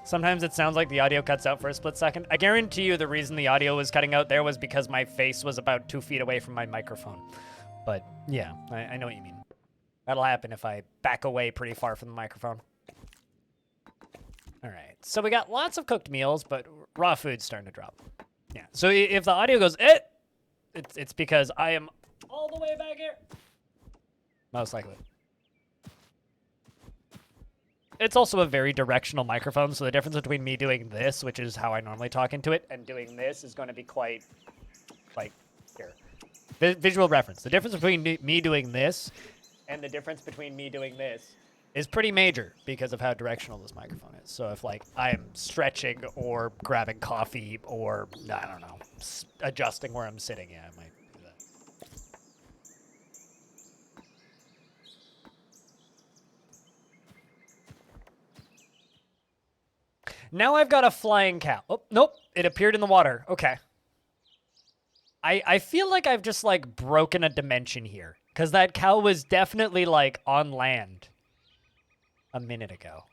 Sometimes it sounds like the audio cuts out for a split second. I guarantee you the reason the audio was cutting out there was because my face was about 2 feet away from my microphone. But yeah, I know what you mean. That'll happen if I back away pretty far from the microphone. All right, so we got lots of cooked meals, but raw food's starting to drop. Yeah, so if the audio goes, it's because I am all the way back here. Most likely. It's also a very directional microphone, so the difference between me doing this, which is how I normally talk into it, and doing this is going to be quite, like, here. Visual reference. The difference between me doing this and the difference between me doing this is pretty major because of how directional this microphone is. So if, like, I'm stretching or grabbing coffee or, I don't know, adjusting where I'm sitting, yeah, I might do that. Now I've got a flying cow. Oh, nope. It appeared in the water. Okay. I feel like I've just, like, broken a dimension here. Because that cow was definitely, like, on land a minute ago.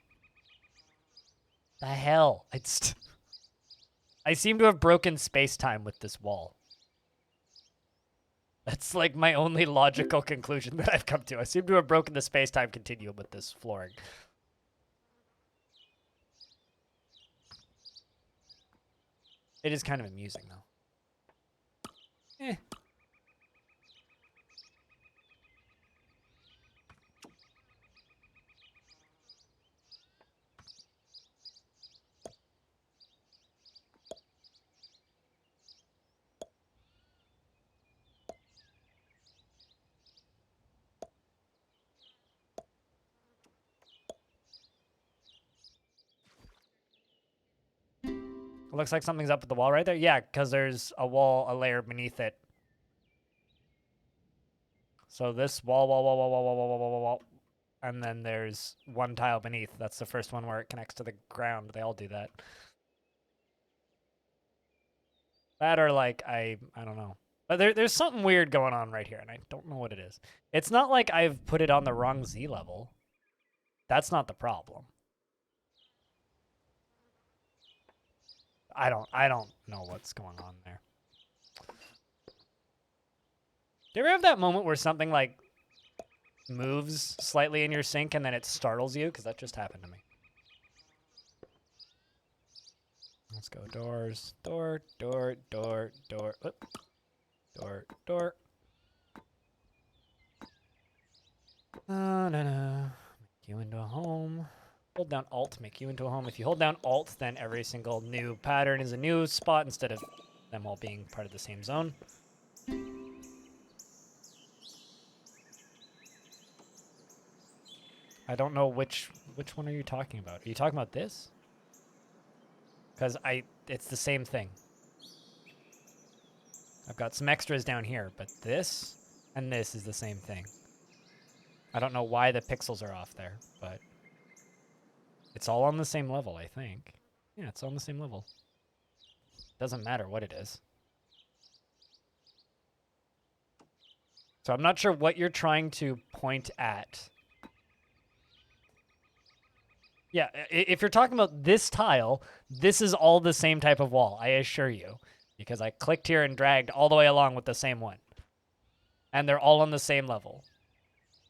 The hell? I seem to have broken space-time with this wall. That's, like, my only logical conclusion that I've come to. I seem to have broken the space-time continuum with this flooring. It is kind of amusing, though. Eh. It looks like something's up with the wall right there. Yeah, because there's a wall, a layer beneath it. So this wall, and then there's one tile beneath. That's the first one where it connects to the ground. They all do that. That or like, I don't know. But there's something weird going on right here, and I don't know what it is. It's not like I've put it on the wrong Z level. That's not the problem. I don't know what's going on there. Do you ever have that moment where something like moves slightly in your sink and then it startles you? Because that just happened to me. Let's go doors. Door. Oop. Door. No. Make you into a home. Hold down Alt, make you into a home. If you hold down Alt, then every single new pattern is a new spot instead of them all being part of the same zone. I don't know which one are you talking about? Are you talking about this? Because it's the same thing. I've got some extras down here, but this and this is the same thing. I don't know why the pixels are off there, but it's all on the same level, I think. Yeah, it's on the same level. Doesn't matter what it is. So I'm not sure what you're trying to point at. Yeah, if you're talking about this tile, this is all the same type of wall, I assure you. Because I clicked here and dragged all the way along with the same one. And they're all on the same level.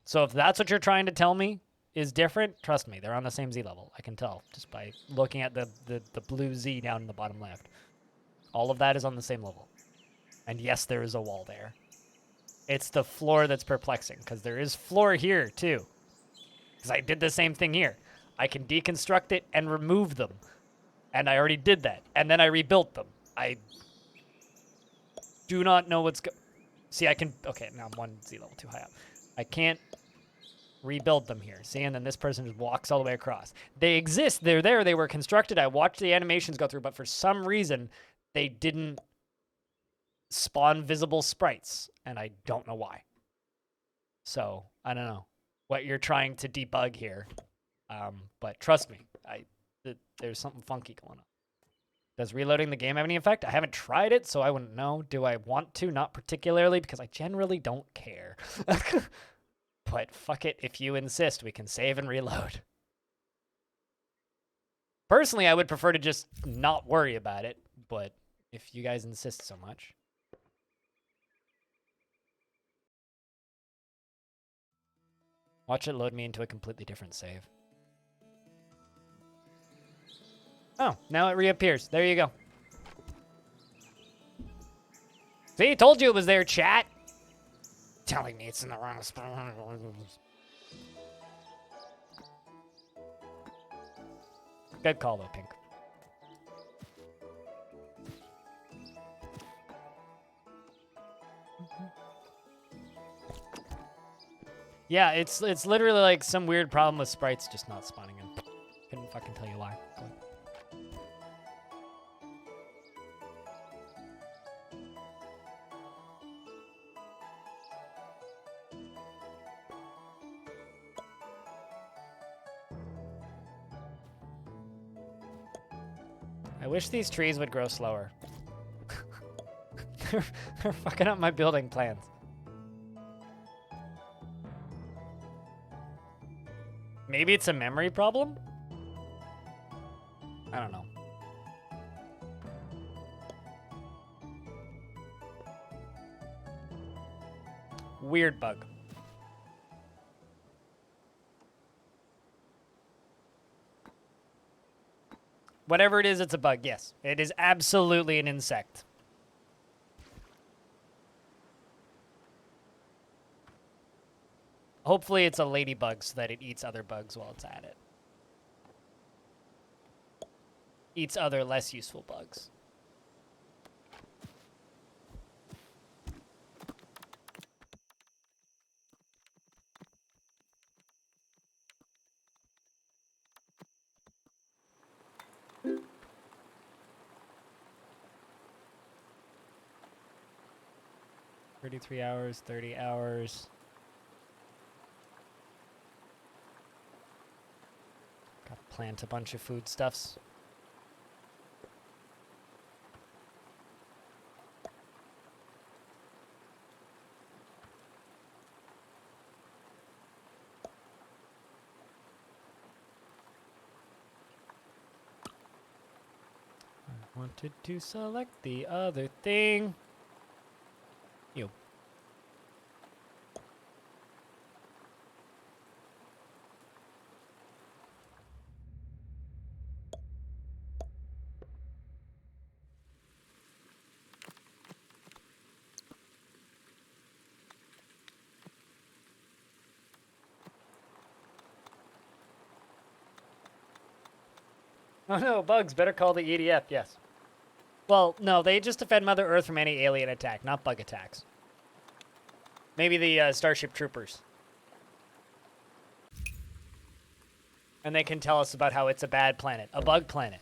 So if that's what you're trying to tell me is different, trust me, they're on the same Z level. I can tell just by looking at the blue Z down in the bottom left. All of that is on the same level. And yes, there is a wall there. It's the floor that's perplexing, because there is floor here, too. Because I did the same thing here. I can deconstruct it and remove them. And I already did that. And then I rebuilt them. I do not know what's See, I can... Okay, now I'm one Z level too high up. I can't rebuild them here. See, and then this person just walks all the way across. They exist. They're there. They were constructed. I watched the animations go through, but for some reason, they didn't spawn visible sprites, and I don't know why. So, I don't know what you're trying to debug here. But trust me, there's something funky going on. Does reloading the game have any effect? I haven't tried it, so I wouldn't know. Do I want to? Not particularly, because I generally don't care. But fuck it, if you insist, we can save and reload. Personally, I would prefer to just not worry about it, but if you guys insist so much. Watch it load me into a completely different save. Oh, now it reappears. There you go. See, told you it was there, chat. Telling me it's in the wrong spot. Good call, though, Pink. Yeah, it's literally like some weird problem with sprites just not spawning in. Couldn't fucking tell you why. I wish these trees would grow slower. They're fucking up my building plans. Maybe it's a memory problem? I don't know. Weird bug. Whatever it is, it's a bug, yes. It is absolutely an insect. Hopefully it's a ladybug so that it eats other bugs while it's at it. Eats other less useful bugs. $33 hours, 30 hours. Gotta plant a bunch of foodstuffs. I wanted to select the other thing. You. Oh no, bugs, better call the EDF, yes. Well, no, they just defend Mother Earth from any alien attack, not bug attacks. Maybe the Starship Troopers. And they can tell us about how it's a bad planet, a bug planet.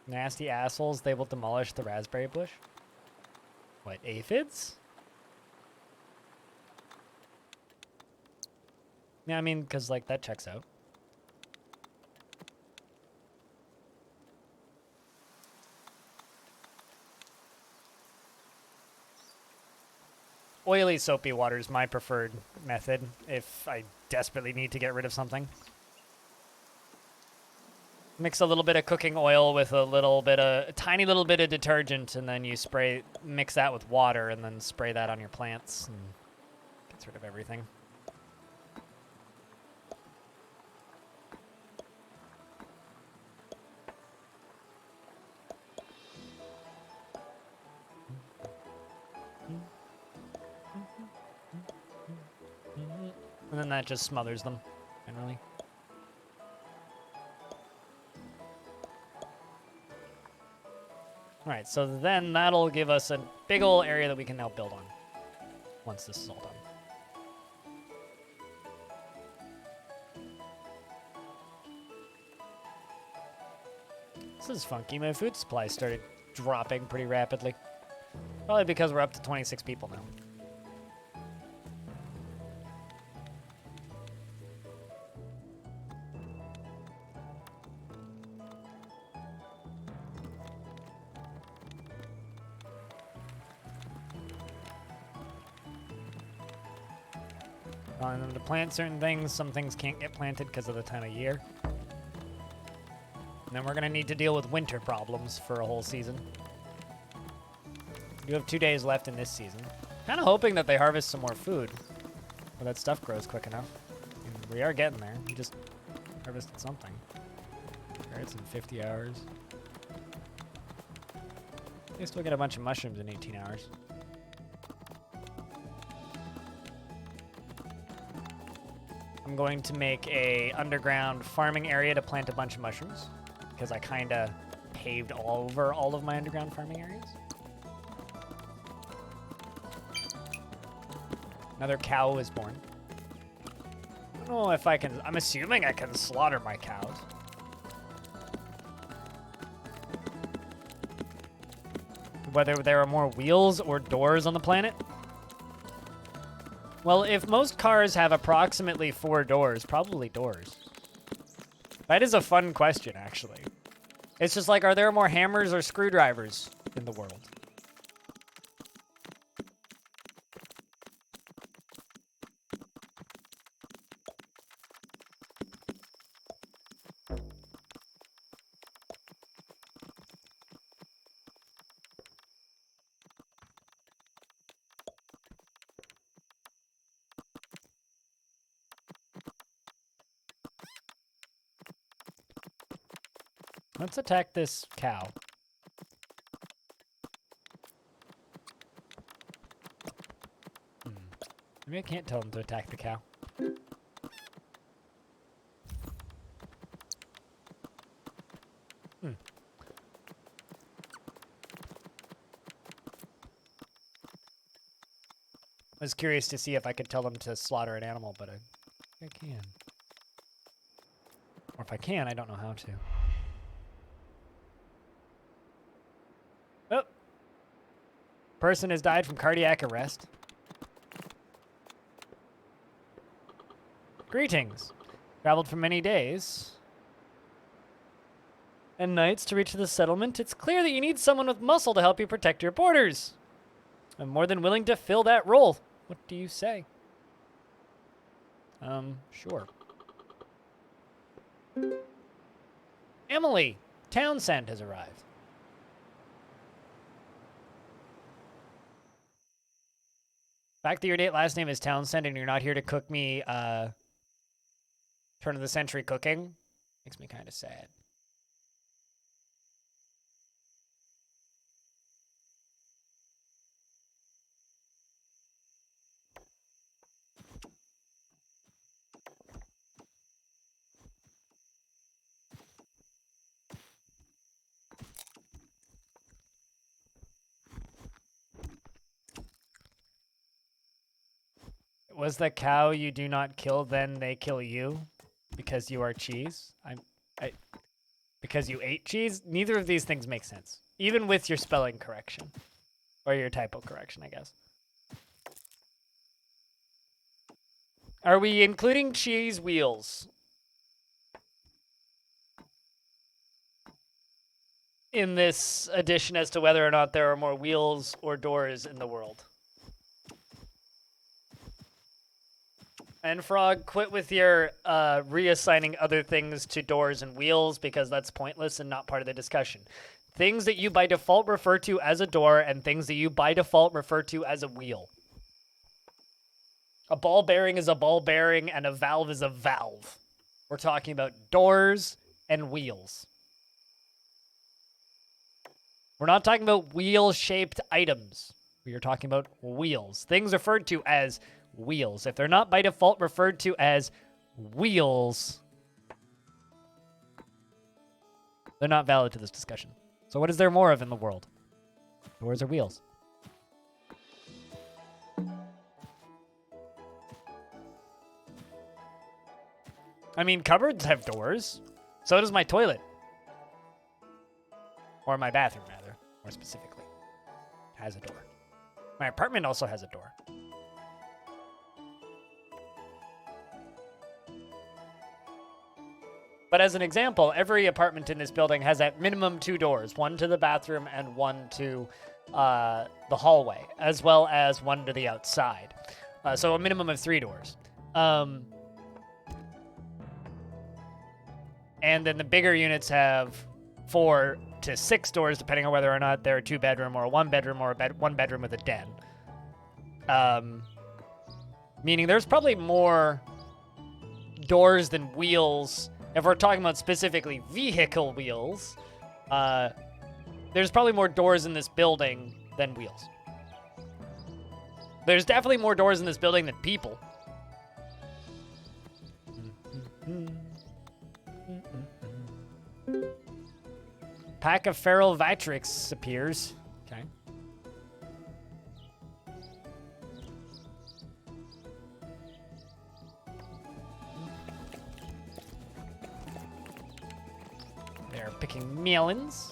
Nasty assholes, they will demolish the raspberry bush. What, aphids? Yeah, I mean, because, like, that checks out. Oily soapy water is my preferred method if I desperately need to get rid of something. Mix a little bit of cooking oil with a tiny little bit of detergent, and then you mix that with water, and then spray that on your plants, and gets rid of everything. And then that just smothers them, generally. All right, so then that'll give us a big old area that we can now build on once this is all done. This is funky. My food supply started dropping pretty rapidly. Probably because we're up to 26 people now. telling them to plant certain things. Some things can't get planted because of the time of year. And then we're going to need to deal with winter problems for a whole season. You have 2 days left in this season. Kind of hoping that they harvest some more food. Or that stuff grows quick enough. And we are getting there. We just harvested something. Carrots in 50 hours. You still get a bunch of mushrooms in 18 hours. I'm going to make a underground farming area to plant a bunch of mushrooms because I kind of paved over all of my underground farming areas. Another cow was born. I don't know if I can... I'm assuming I can slaughter my cows. Whether there are more wheels or doors on the planet? Well, if most cars have approximately 4 doors, probably doors. That is a fun question, actually. It's just like, are there more hammers or screwdrivers in the world? Let's attack this cow. Maybe I can't tell them to attack the cow. I was curious to see if I could tell them to slaughter an animal, but I can. Or if I can, I don't know how to. Oh. Person has died from cardiac arrest. Greetings. Traveled for many days and nights to reach the settlement. It's clear that you need someone with muscle to help you protect your borders. I'm more than willing to fill that role. What do you say? Sure. Emily Townsend has arrived. The fact that your last name is Townsend and you're not here to cook me turn of the century cooking makes me kind of sad. Was the cow you do not kill, then they kill you because you are cheese? Because you ate cheese? Neither of these things make sense. Even with your spelling correction. Or your typo correction, I guess. Are we including cheese wheels in this addition as to whether or not there are more wheels or doors in the world? And Frog, quit with your reassigning other things to doors and wheels because that's pointless and not part of the discussion. Things that you by default refer to as a door and things that you by default refer to as a wheel. A ball bearing is a ball bearing and a valve is a valve. We're talking about doors and wheels. We're not talking about wheel-shaped items. We are talking about wheels. Things referred to as wheels. If they're not by default referred to as wheels, they're not valid to this discussion. So what is there more of in the world? Doors or wheels? I mean, cupboards have doors. So does my toilet. Or my bathroom, rather, more specifically. Has a door. My apartment also has a door. But as an example, every apartment in this building has at minimum 2 doors, one to the bathroom and one to the hallway, as well as one to the outside. So a minimum of 3 doors. And then the bigger units have 4 to 6 doors, depending on whether or not they're a 2-bedroom or a 1-bedroom or a 1-bedroom with a den. Meaning there's probably more doors than wheels. If we're talking about specifically vehicle wheels, there's probably more doors in this building than wheels. There's definitely more doors in this building than people. Pack of feral Vitrix appears. Okay. They're picking melons.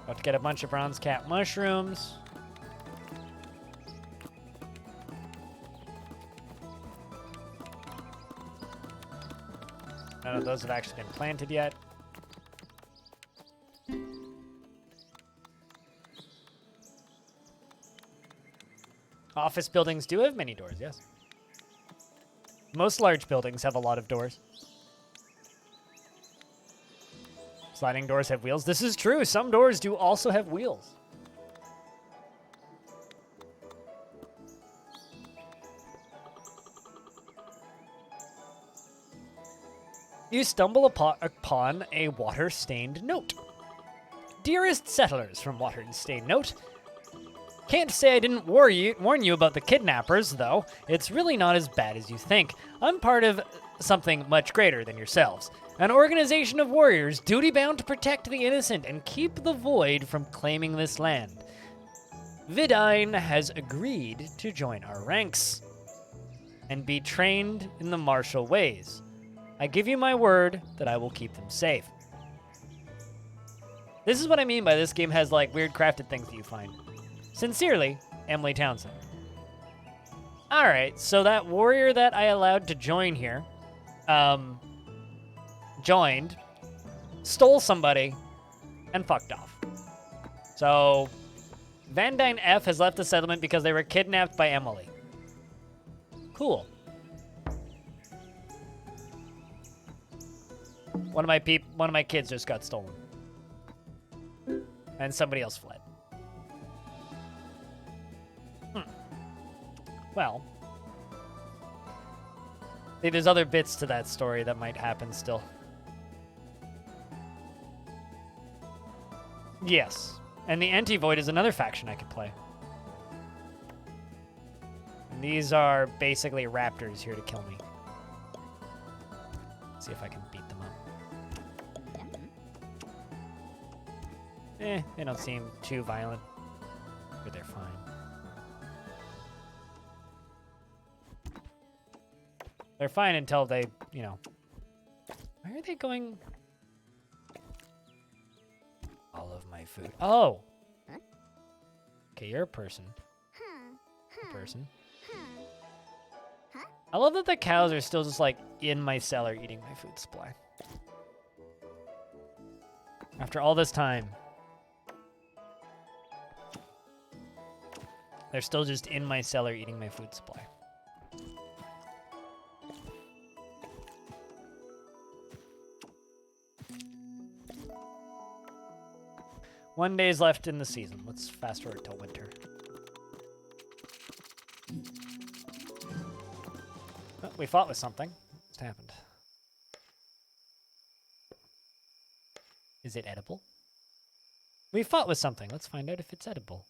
About to get a bunch of bronze cat mushrooms. None of those have actually been planted yet. Office buildings do have many doors, yes. Most large buildings have a lot of doors. Sliding doors have wheels. This is true. Some doors do also have wheels. You stumble upon a water-stained note. Dearest settlers from Water-Stained Note. Can't say I didn't warn you about the kidnappers, though. It's really not as bad as you think. I'm part of something much greater than yourselves. An organization of warriors duty-bound to protect the innocent and keep the void from claiming this land. Vidine has agreed to join our ranks and be trained in the martial ways. I give you my word that I will keep them safe. This is what I mean by this game has like weird crafted things that you find. Sincerely, Emily Townsend. Alright, so that warrior that I allowed to join here, joined, stole somebody, and fucked off. So, Van Dyne F has left the settlement because they were kidnapped by Emily. Cool. One of my kids just got stolen. And somebody else fled. Well, there's other bits to that story that might happen still. Yes, and the Anti-Void is another faction I could play. And these are basically raptors here to kill me. Let's see if I can beat them up. They don't seem too violent, but they're fine. They're fine until they, you know... Where are they going? All of my food. Oh! Okay, you're a person. A person. I love that the cows are still just, like, in my cellar eating my food supply. After all this time. They're still just in my cellar eating my food supply. One day's left in the season. Let's fast forward till winter. Oh, we fought with something. What's happened? Is it edible? We fought with something. Let's find out if it's edible.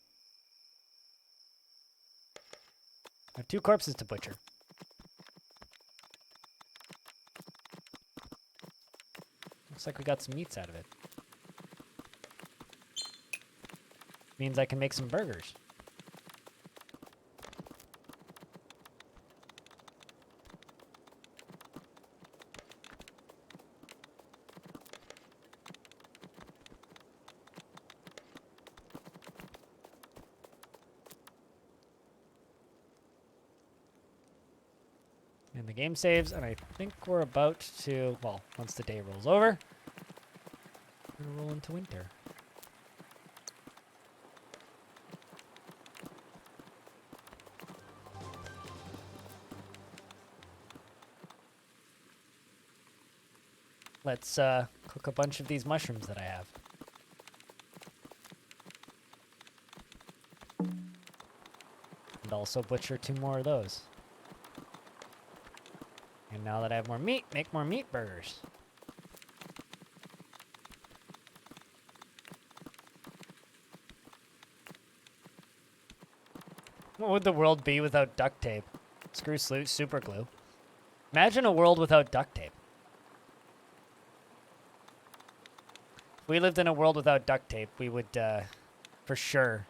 I have 2 corpses to butcher. Looks like we got some meats out of it. Means I can make some burgers. the game saves, and I think we're about to, well, once the day rolls over, we're gonna roll into winter. Let's cook a bunch of these mushrooms that I have. And also butcher 2 more of those. And now that I have more meat, make more meat burgers. What would the world be without duct tape? Screw super glue. Imagine a world without duct tape. If we lived in a world without duct tape, we would, for sure,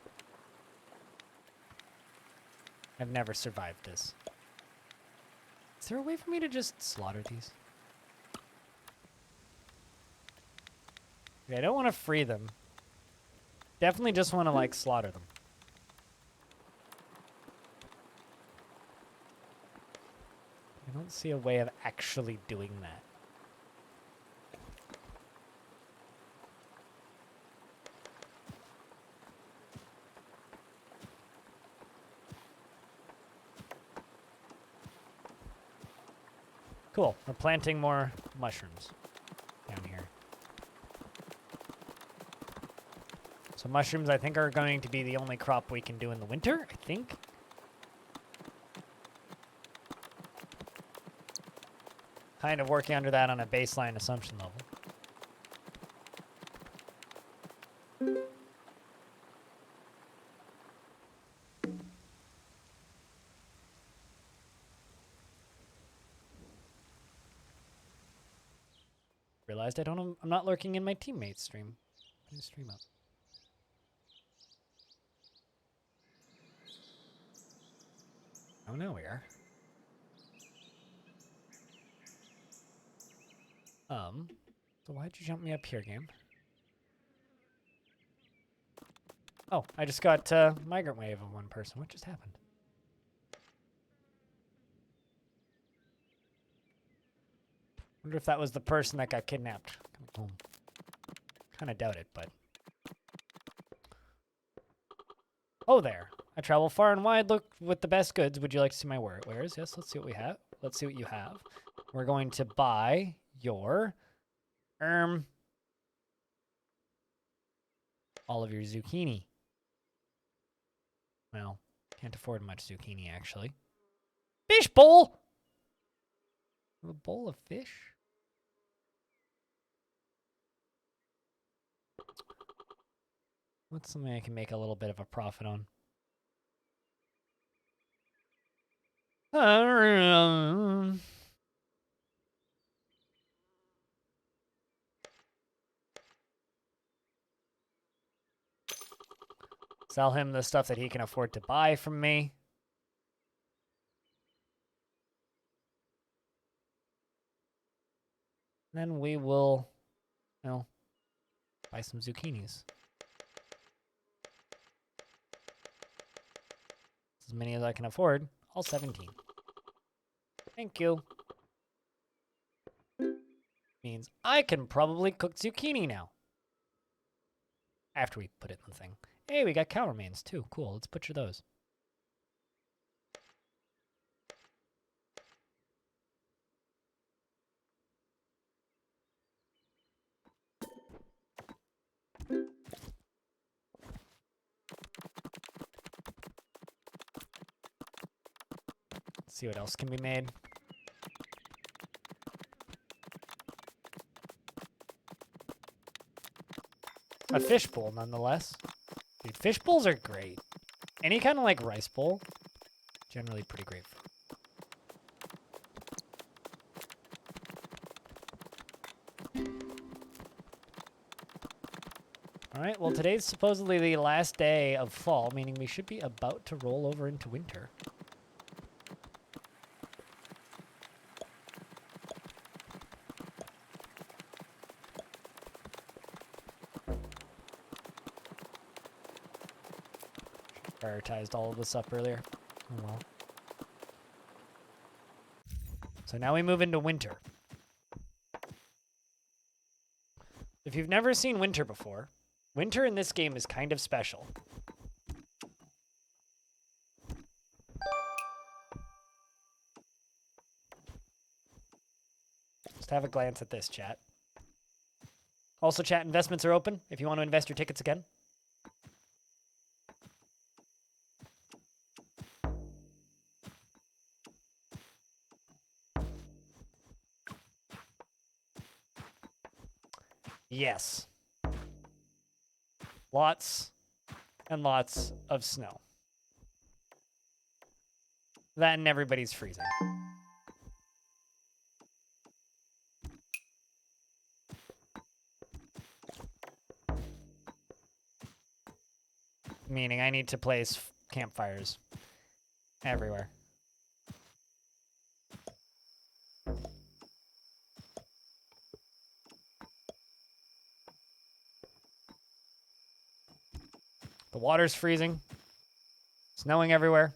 have never survived this. Is there a way for me to just slaughter these? Okay, I don't want to free them. Definitely just want to, like, slaughter them. I don't see a way of actually doing that. Cool. We're planting more mushrooms down here. So mushrooms, I think, are going to be the only crop we can do in the winter, I think. Kind of working under that on a baseline assumption level. Realized I'm not lurking in my teammates' stream. Put the stream up. Oh, no, we are. So why'd you jump me up here, game? Oh, I just got migrant wave of one person. What just happened? Wonder if that was the person that got kidnapped coming home. Kind of doubt it, but... Oh, there. I travel far and wide, look with the best goods. Would you like to see my wares? Yes, let's see what we have. Let's see what you have. We're going to buy your... all of your zucchini. Well, can't afford much zucchini, actually. Fish bowl! A bowl of fish? What's something I can make a little bit of a profit on? Sell him the stuff that he can afford to buy from me. Then we will, you know, buy some zucchinis. As many as I can afford. All 17. Thank you. Means I can probably cook zucchini now. After we put it in the thing. Hey, we got cow remains too. Cool, let's butcher those. Let's see what else can be made. A fish bowl, nonetheless. Dude, fish bowls are great. Any kind of like rice bowl, generally pretty great. All right, well, today's supposedly the last day of fall, meaning we should be about to roll over into winter. Prioritized all of this up earlier. Oh well. So now we move into winter. If you've never seen winter before, winter in this game is kind of special. Just have a glance at this, chat. Also, chat, investments are open if you want to invest your tickets again. Yes. Lots and lots of snow. That and everybody's freezing. Meaning I need to place campfires everywhere. The water's freezing. Snowing everywhere.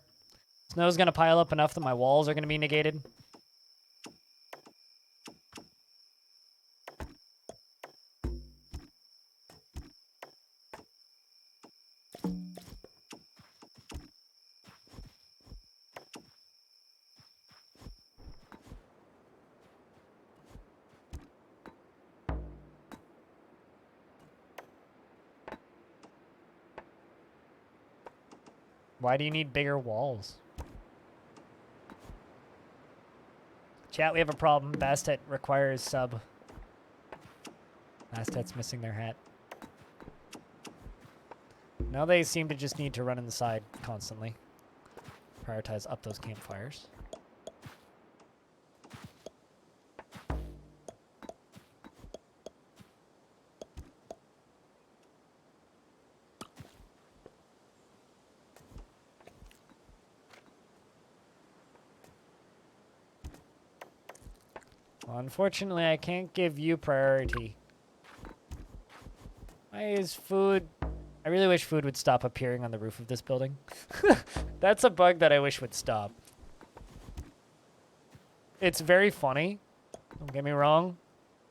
Snow's gonna pile up enough that my walls are gonna be negated. Why do you need bigger walls? Chat, we have a problem. Bastet requires sub. Bastet's missing their hat. Now they seem to just need to run inside constantly. Prioritize up those campfires. Well, unfortunately, I can't give you priority. Why is food... I really wish food would stop appearing on the roof of this building. That's a bug that I wish would stop. It's very funny, don't get me wrong,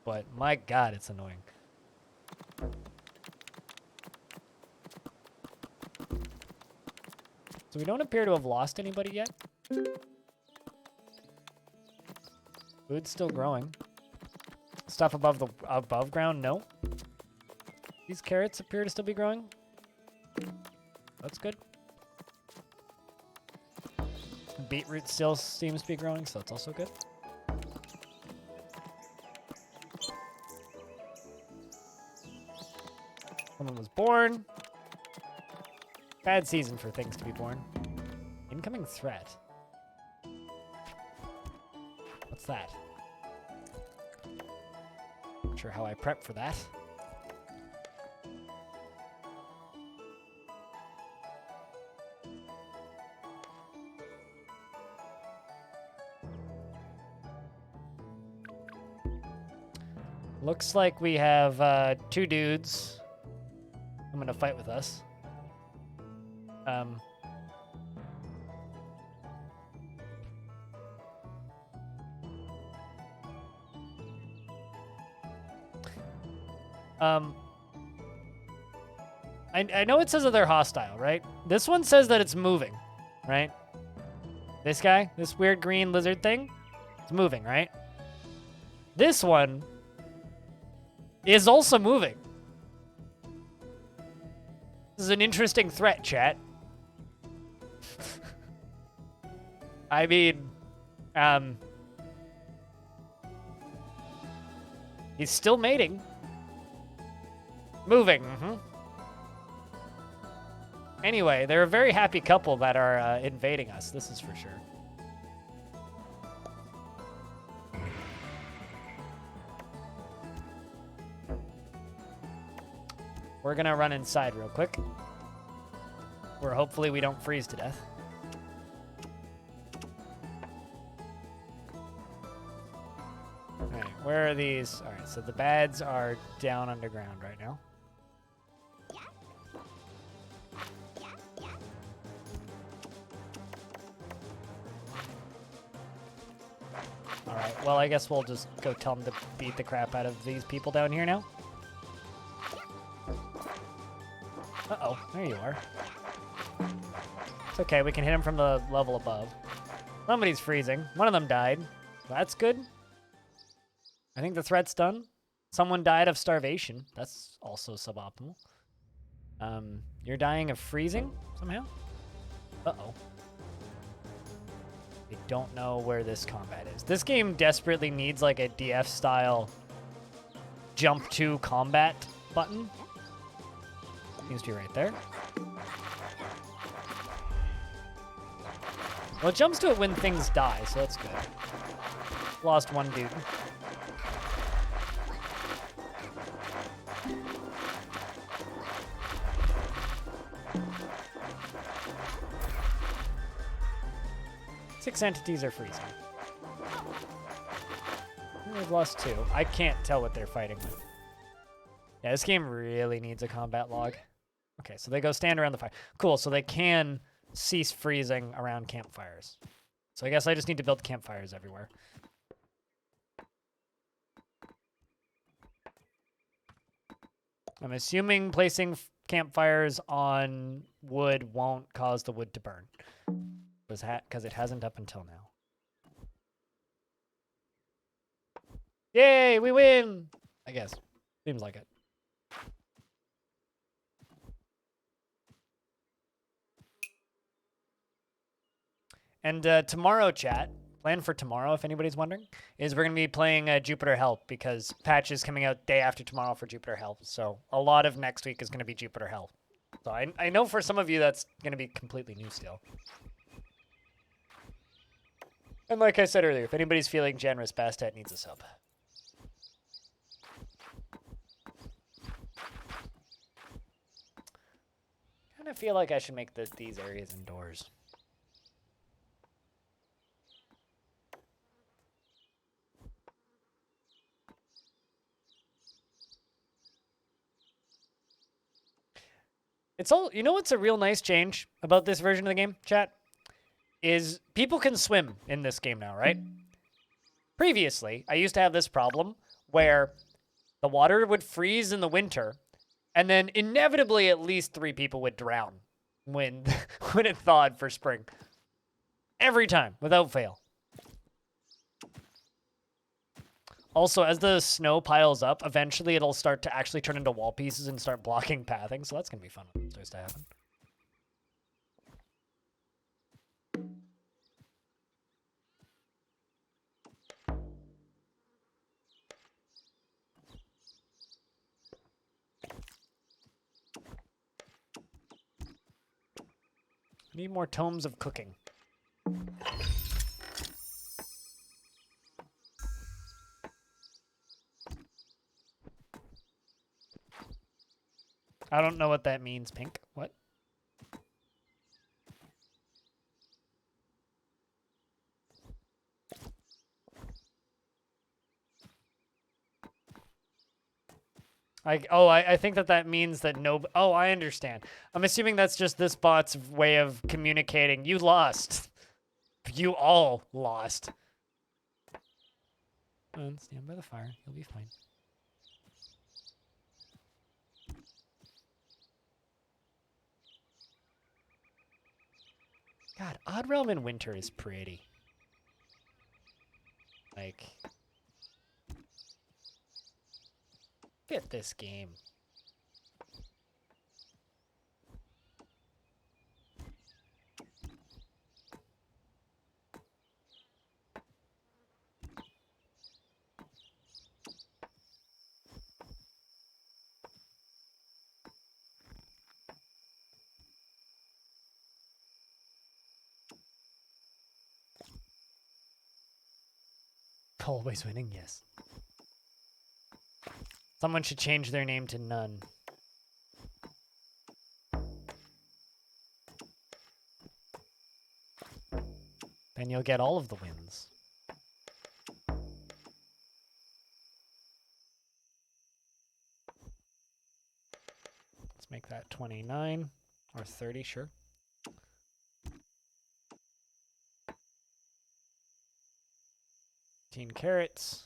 but my god, it's annoying. So we don't appear to have lost anybody yet. Food's still growing. Stuff above ground, no. These carrots appear to still be growing. That's good. Beetroot still seems to be growing, so that's also good. Someone was born. Bad season for things to be born. Incoming threat. What's that? Not sure how I prep for that. Looks like we have two dudes. I'm gonna fight with us. I know it says that they're hostile, right? This one says that it's moving, right? This guy, this weird green lizard thing, it's moving, right? This one is also moving. This is an interesting threat, chat. I mean, he's still mating. Moving, Anyway, they're a very happy couple that are invading us, this is for sure. We're gonna run inside real quick. Where hopefully we don't freeze to death. Alright, where are these? Alright, so the bads are down underground right now. Alright, well, I guess we'll just go tell them to beat the crap out of these people down here now. Uh-oh, there you are. It's okay, we can hit him from the level above. Somebody's freezing. One of them died. That's good. I think the threat's done. Someone died of starvation. That's also suboptimal. You're dying of freezing somehow? Uh-oh. I don't know where this combat is. This game desperately needs like a DF-style jump to combat button. Seems to be right there. Well, it jumps to it when things die, so that's good. Lost one dude. Six entities are freezing. We've lost two. I can't tell what they're fighting with. Yeah, this game really needs a combat log. Okay, so they go stand around the fire. Cool, so they can cease freezing around campfires. So I guess I just need to build campfires everywhere. I'm assuming placing campfires on wood won't cause the wood to burn. Because it hasn't up until now. Yay, we win! I guess. Seems like it. And tomorrow, chat, plan for tomorrow, if anybody's wondering, is we're going to be playing Jupiter Hell because patch is coming out day after tomorrow for Jupiter Hell. So a lot of next week is going to be Jupiter Hell. So I know for some of you that's going to be completely new still. And like I said earlier, if anybody's feeling generous, Bastet needs a sub. Kind of feel like I should make these areas indoors. It's all, you know what's a real nice change about this version of the game, chat? Is people can swim in this game now, right? Previously, I used to have this problem where the water would freeze in the winter, and then inevitably at least 3 people would drown when, when it thawed for spring. Every time, without fail. Also, as the snow piles up, eventually it'll start to actually turn into wall pieces and start blocking pathing, so that's going to be fun when it starts to happen. I need more tomes of cooking. I don't know what that means, Pink. What? I think that means that no... Oh, I understand. I'm assuming that's just this bot's way of communicating. You lost. You all lost. Stand by the fire. You'll be fine. God, Odd Realm in winter is pretty. Like... Look at this game. Always winning, yes. Someone should change their name to None. Then you'll get all of the wins. Let's make that 29 or 30, sure. 15 carrots.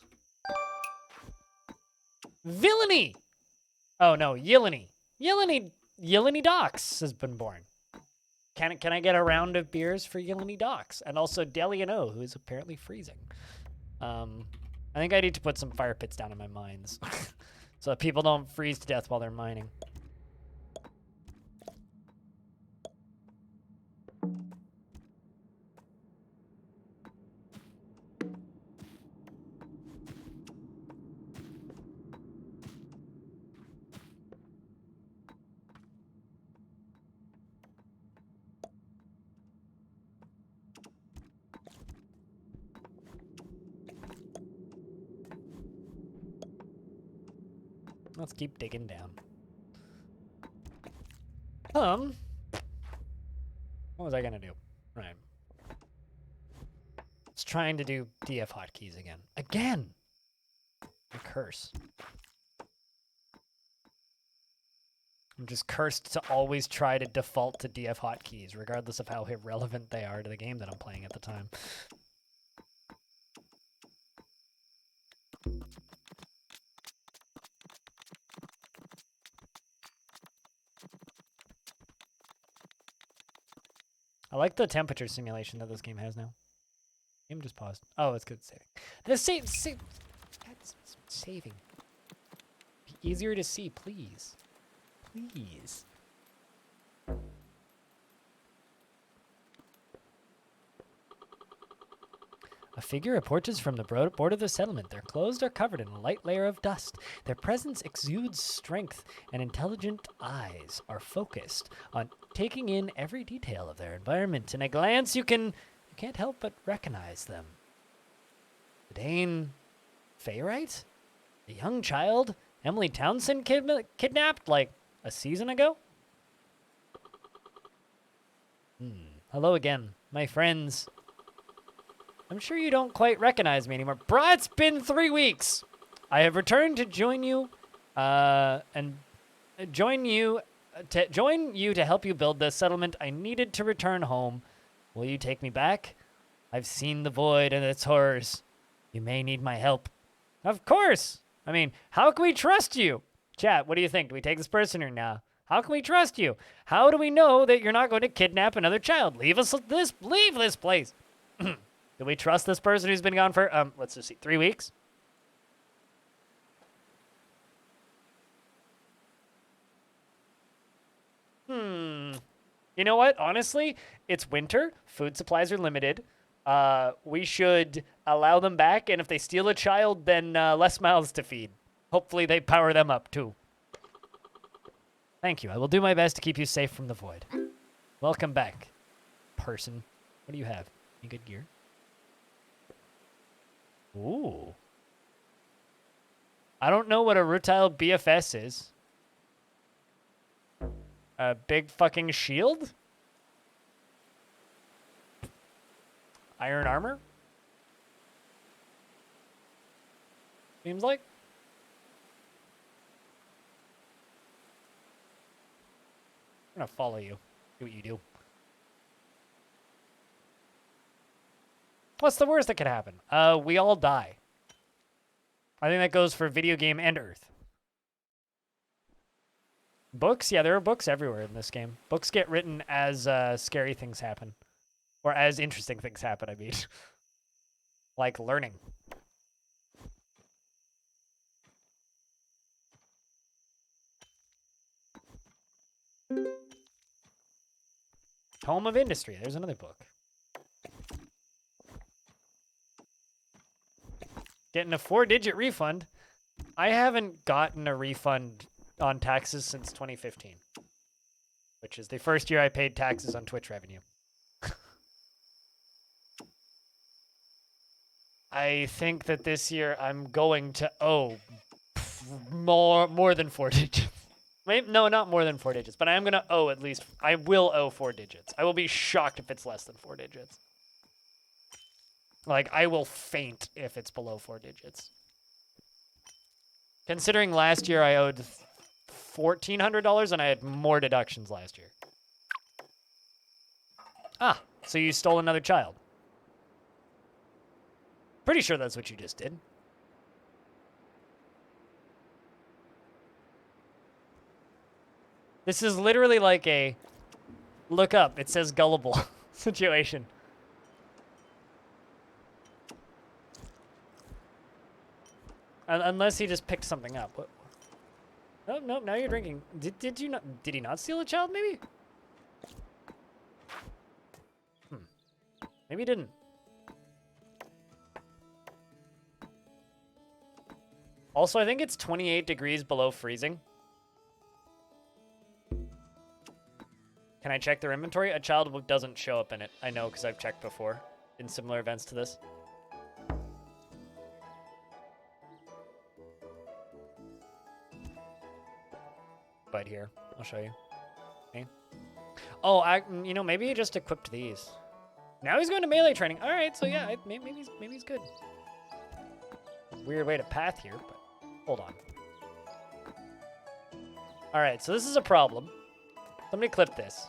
Villainy! Oh no, Yillany. Yillany Docks has been born. Can I get a round of beers for Yillany Docks? And also Deliano, who is apparently freezing. I think I need to put some fire pits down in my mines. So that people don't freeze to death while they're mining. Let's keep digging down. What was I gonna do? Right. It's trying to do DF hotkeys again. Again! A curse. I'm just cursed to always try to default to DF hotkeys, regardless of how irrelevant they are to the game that I'm playing at the time. I like the temperature simulation that this game has now. Game just paused. Oh, it's good saving. The saving. Be easier to see, please. Please. A figure approaches from the board of the settlement. Their clothes are covered in a light layer of dust. Their presence exudes strength, and intelligent eyes are focused on taking in every detail of their environment. In a glance, you can't help but recognize them. The Dane Fayrite? A young child Emily Townsend kidnapped like a season ago? Hello again, my friends. I'm sure you don't quite recognize me anymore. Bruh, it's been 3 weeks. I have returned to join you, to help you build the settlement. I needed to return home. Will you take me back? I've seen the void and its horrors. You may need my help. Of course. I mean, how can we trust you? Chat, what do you think? Do we take this person or no? How can we trust you? How do we know that you're not going to kidnap another child? Leave this place. Do we trust this person who's been gone for, let's just see, 3 weeks? You know what? Honestly, it's winter. Food supplies are limited. We should allow them back, and if they steal a child, then less mouths to feed. Hopefully they power them up, too. Thank you. I will do my best to keep you safe from the void. Welcome back, person. What do you have? Any good gear? Ooh. I don't know what a Rutile BFS is. A big fucking shield? Iron armor? Seems like. I'm gonna follow you. Do what you do. What's the worst that could happen? We all die. I think that goes for video game and Earth. Books? Yeah, there are books everywhere in this game. Books get written as scary things happen. Or as interesting things happen, I mean. Like learning. Tome of Industry. There's another book. Getting a 4-digit refund. I haven't gotten a refund on taxes since 2015, which is the first year I paid taxes on Twitch revenue. I think that this year I'm going to owe more than 4 digits. Maybe, no, not more than 4 digits, but I am going to owe at least, I will owe 4 digits. I will be shocked if it's less than 4 digits. Like, I will faint if it's below 4 digits. Considering last year I owed $1,400 and I had more deductions last year. Ah, so you stole another child. Pretty sure that's what you just did. This is literally like a look up, it says gullible situation. Unless he just picked something up. What? Oh, no, now you're drinking. Did you not? Did he not steal a child, maybe? Maybe he didn't. Also, I think it's 28 degrees below freezing. Can I check their inventory? A child doesn't show up in it. I know because I've checked before in similar events to this. But here, I'll show you. Okay. Oh, you know, maybe he just equipped these. Now he's going to melee training. All right, so yeah, maybe he's good. Weird way to path here, but hold on. All right, so this is a problem. Somebody clip this.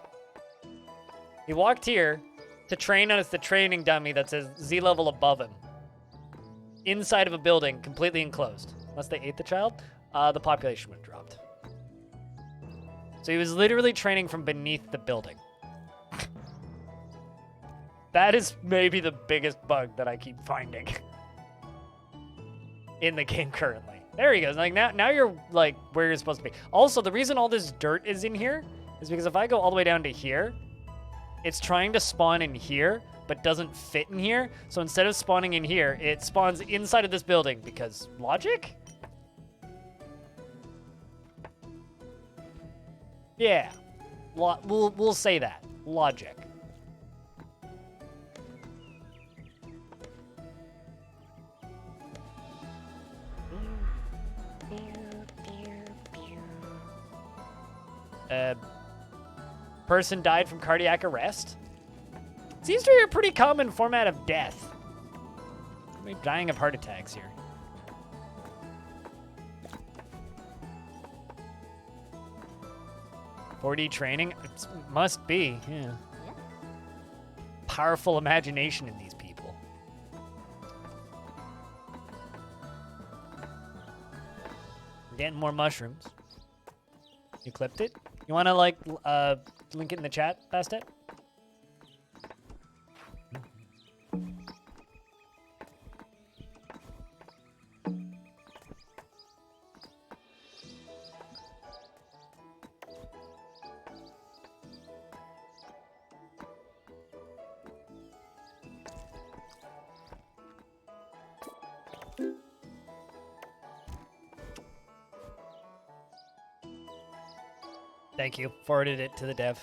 He walked here to train on the training dummy that says Z level above him. Inside of a building, completely enclosed. Unless they ate the child, the population would have dropped. So he was literally training from beneath the building. That is maybe the biggest bug that I keep finding in the game currently. There he goes. Like now you're like where you're supposed to be. Also, the reason all this dirt is in here is because if I go all the way down to here, it's trying to spawn in here, but doesn't fit in here. So instead of spawning in here, it spawns inside of this building because logic? Yeah, we'll say that. Logic. Person died from cardiac arrest. Seems to be a pretty common format of death. Maybe dying of heart attacks here. .4D training? It must be, yeah. Powerful imagination in these people. We're getting more mushrooms. You clipped it? You want to, like, link it in the chat, Bastet? Thank you. Forwarded it to the dev.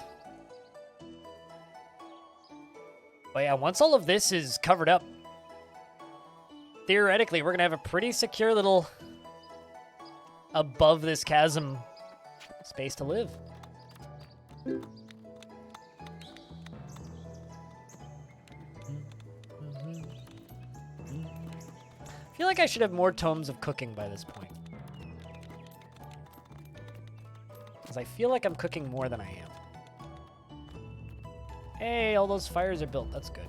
But yeah, once all of this is covered up, theoretically, we're going to have a pretty secure little above this chasm space to live. I feel like I should have more tomes of cooking by this point. I feel like I'm cooking more than I am. Hey, all those fires are built. That's good.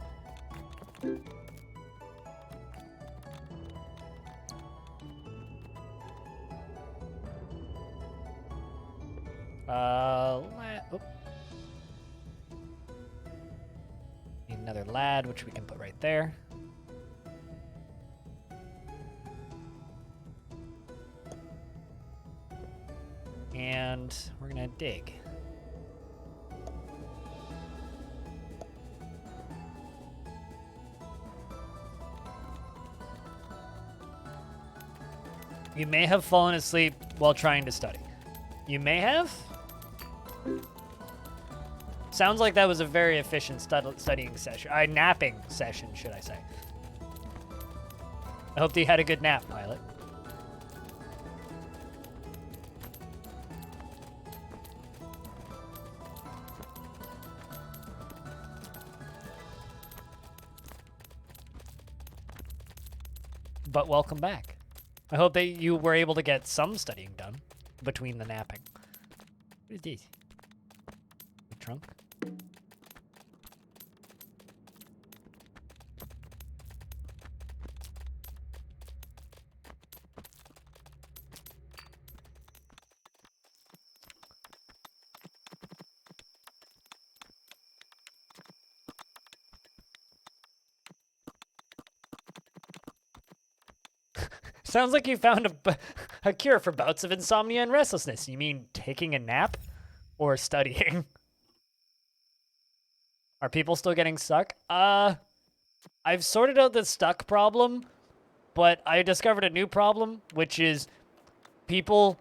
Need another lad, which we can put right there. And we're gonna dig. You may have fallen asleep while trying to study. You may have? Sounds like that was a very efficient studying session. Napping session, should I say. I hope that you had a good nap, Pilot. But welcome back. I hope that you were able to get some studying done between the napping. What is this? The trunk? Sounds like you found a cure for bouts of insomnia and restlessness. You mean taking a nap or studying? Are people still getting stuck? I've sorted out the stuck problem, but I discovered a new problem, which is people...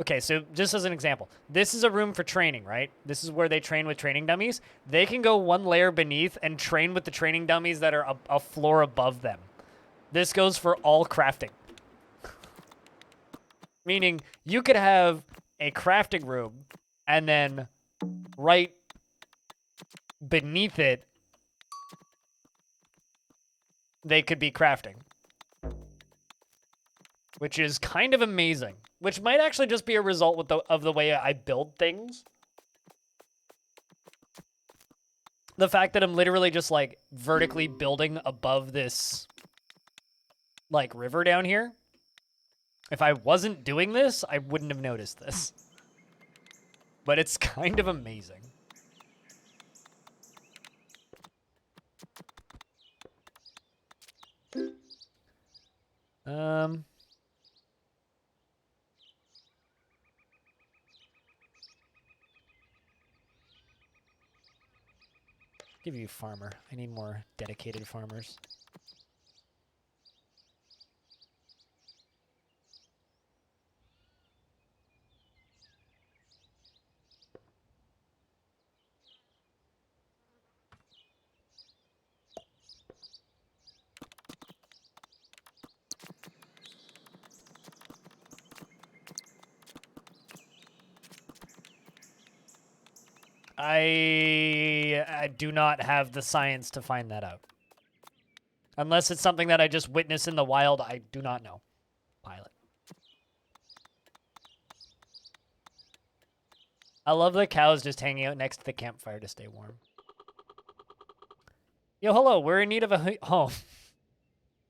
Okay, so just as an example, this is a room for training, right? This is where they train with training dummies. They can go one layer beneath and train with the training dummies that are a floor above them. This goes for all crafting. Meaning, you could have a crafting room, and then right beneath it, they could be crafting. Which is kind of amazing. Which might actually just be a result of the way I build things. The fact that I'm literally just, like, vertically building above this, like, river down here. If I wasn't doing this, I wouldn't have noticed this. But it's kind of amazing. Give you farmer. I need more dedicated farmers. I do not have the science to find that out. Unless it's something that I just witnessed in the wild, I do not know. Pilot. I love the cows just hanging out next to the campfire to stay warm. Yo, hello, we're in need of a home.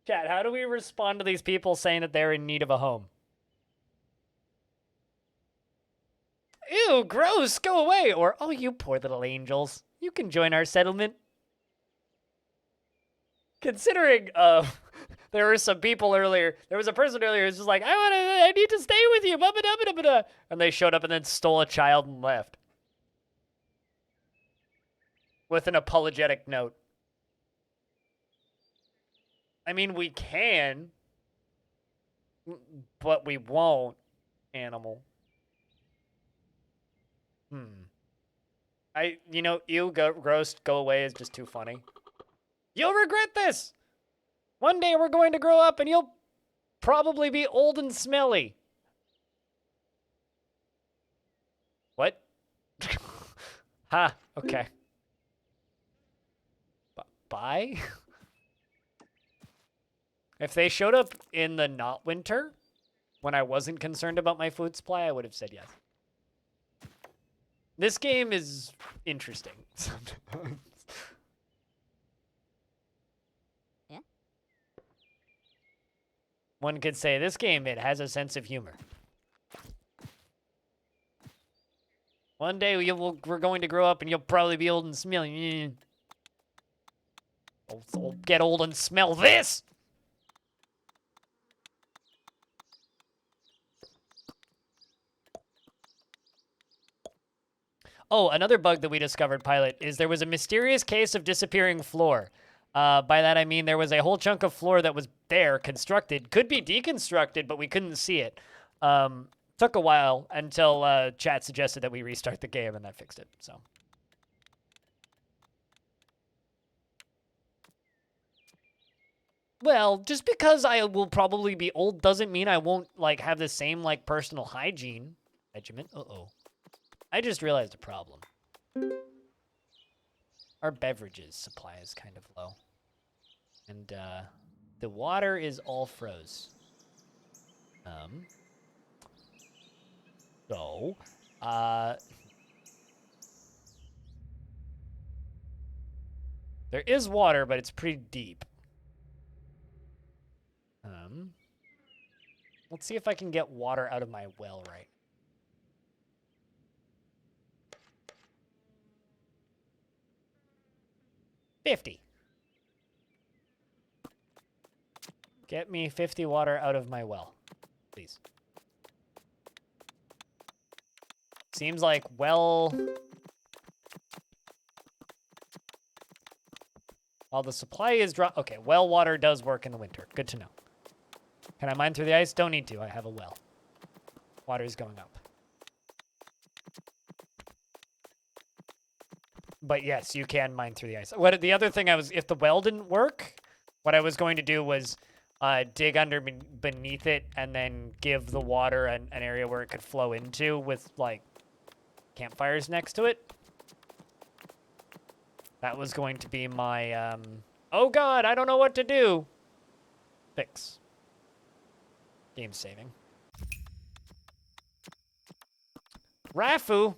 Chat, how do we respond to these people saying that they're in need of a home? Ew, gross, go away! Or, oh, you poor little angels. You can join our settlement. Considering, there were some people earlier, there was a person earlier who's just like, I need to stay with you, and they showed up and then stole a child and left. With an apologetic note. I mean, we can, but we won't, animal. Gross, go away is just too funny. You'll regret this! One day we're going to grow up and you'll probably be old and smelly. What? Ha, okay. Bye? If they showed up in the not winter, when I wasn't concerned about my food supply, I would have said yes. This game is interesting sometimes. Yeah. One could say this game, it has a sense of humor. One day we're going to grow up and you'll probably be old and smelly. I'll get old and smell this! Oh, another bug that we discovered, Pilot, is there was a mysterious case of disappearing floor. By that I mean there was a whole chunk of floor that was there, constructed. Could be deconstructed, but we couldn't see it. Took a while until chat suggested that we restart the game, and that fixed it, so. Well, just because I will probably be old doesn't mean I won't, like, have the same, like, personal hygiene regimen. Uh-oh. I just realized a problem. Our beverages supply is kind of low. And, the water is all froze. So, there is water, but it's pretty deep. Let's see if I can get water out of my well right. $50. Get me 50 water out of my well, please. Seems like well... While the supply is drop... Okay, well water does work in the winter. Good to know. Can I mine through the ice? Don't need to. I have a well. Water is going up. But yes, you can mine through the ice. What the other thing if the well didn't work, what I was going to do was dig beneath it and then give the water an area where it could flow into with like campfires next to it. That was going to be my oh god, I don't know what to do fix. Game saving. Rafu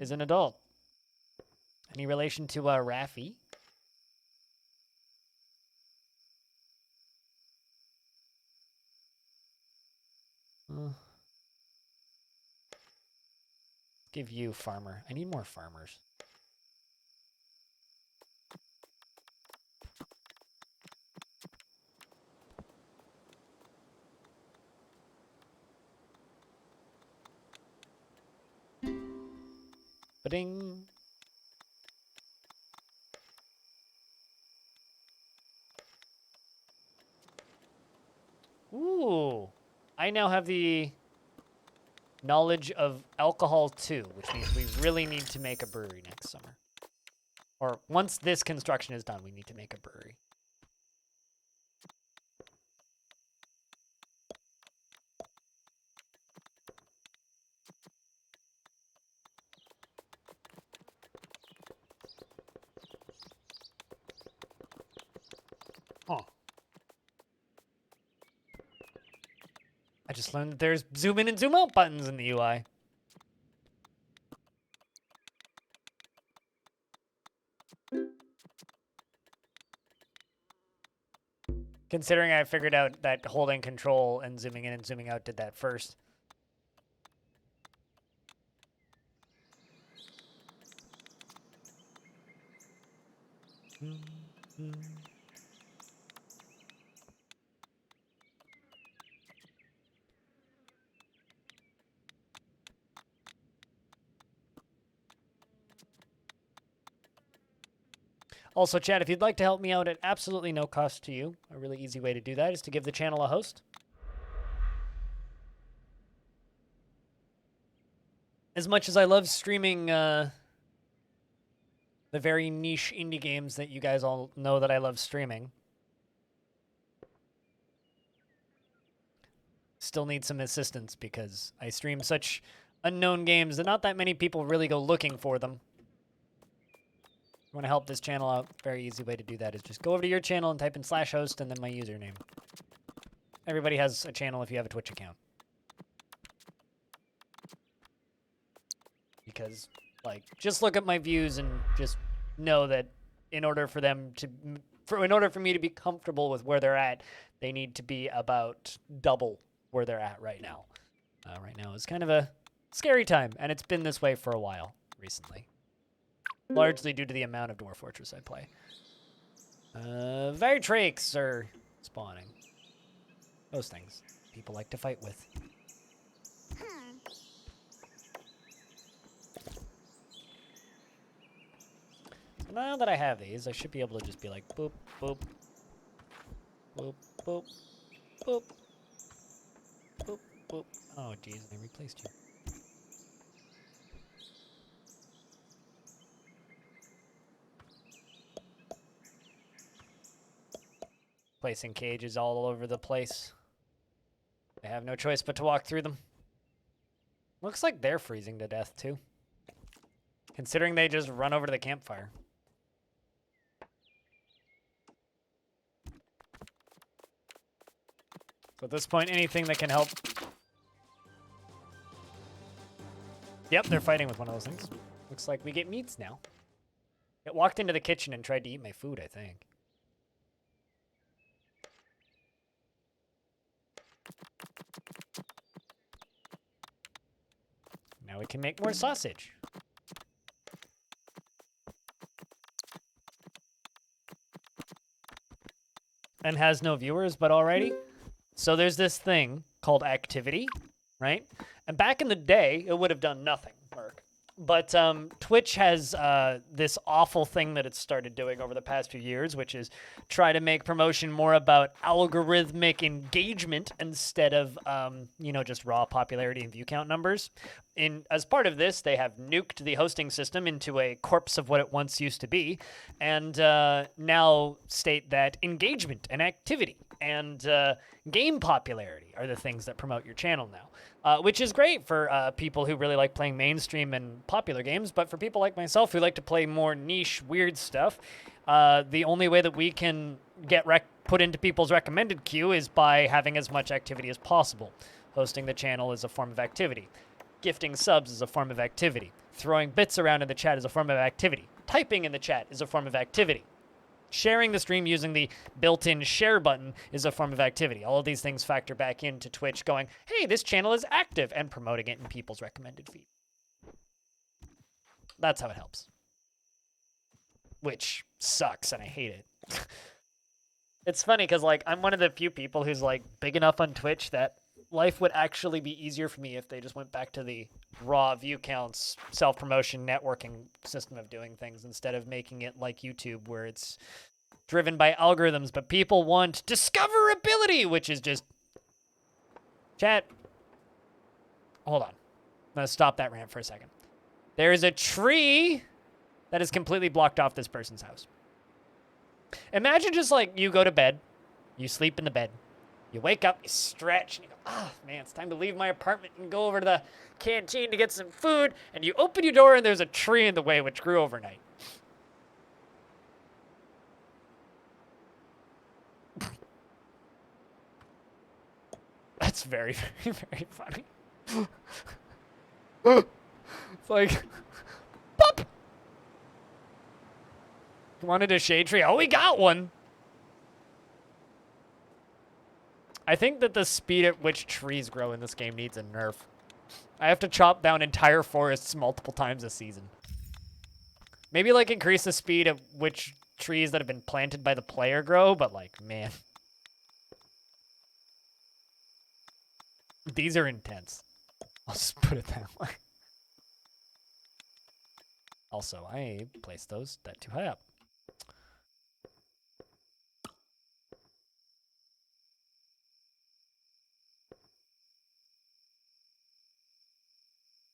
is an adult. Any relation to Raffi? Give you farmer. I need more farmers. Ba-ding. Ooh. I now have the knowledge of alcohol too, which means we really need to make a brewery next summer. Or once this construction is done, we need to make a brewery. Huh. I just learned that there's zoom in and zoom out buttons in the UI. Considering I figured out that holding control and zooming in and zooming out did that first. Also, chat, if you'd like to help me out at absolutely no cost to you, a really easy way to do that is to give the channel a host. As much as I love streaming the very niche indie games that you guys all know that I love streaming, still need some assistance because I stream such unknown games that not that many people really go looking for them. You want to help this channel out, very easy way to do that is just go over to your channel and type in /host and then my username. Everybody has a channel if you have a Twitch account. Because, like, just look at my views and just know that in order for them to, in order for me to be comfortable with where they're at, they need to be about double where they're at right now. Right now is kind of a scary time, and it's been this way for a while recently. Largely due to the amount of Dwarf Fortress I play. Vartrakes are spawning. Those things people like to fight with. So now that I have these, I should be able to just be like boop, boop, boop, boop, boop, boop, boop. Oh, geez, they replaced you. Placing cages all over the place. I have no choice but to walk through them. Looks like they're freezing to death, too. Considering they just run over to the campfire. So at this point, anything that can help. Yep, they're fighting with one of those things. Looks like we get meats now. It walked into the kitchen and tried to eat my food, I think. Now we can make more sausage. and has no viewers, but alrighty. So there's this thing called activity, right? And back in the day, it would have done nothing, Merc. But Twitch has this awful thing that it's started doing over the past few years, which is try to make promotion more about algorithmic engagement instead of, just raw popularity and view count numbers. As part of this, they have nuked the hosting system into a corpse of what it once used to be, and now state that engagement and activity and game popularity are the things that promote your channel now, which is great for people who really like playing mainstream and popular games, but for people like myself who like to play more niche, weird stuff, the only way that we can get put into people's recommended queue is by having as much activity as possible. Hosting the channel is a form of activity. Gifting subs is a form of activity. Throwing bits around in the chat is a form of activity. Typing in the chat is a form of activity. Sharing the stream using the built-in share button is a form of activity. All of these things factor back into Twitch going, hey, this channel is active, and promoting it in people's recommended feed. That's how it helps. Which sucks, and I hate it. It's funny, because, I'm one of the few people who's, big enough on Twitch that life would actually be easier for me if they just went back to the raw view counts, self-promotion, networking system of doing things instead of making it like YouTube where it's driven by algorithms, but people want discoverability, which is just... Chat. Hold on. I'm going to stop that rant for a second. There is a tree that is completely blocked off this person's house. Imagine just you go to bed, you sleep in the bed, you wake up, you stretch, and you go, oh, man, it's time to leave my apartment and go over to the canteen to get some food. And you open your door, and there's a tree in the way, which grew overnight. That's very, very, very funny. It's like, pop! You wanted a shade tree? Oh, we got one! I think that the speed at which trees grow in this game needs a nerf. I have to chop down entire forests multiple times a season. Maybe, increase the speed at which trees that have been planted by the player grow, but, man. These are intense. I'll just put it that way. Also, I placed those that too high up.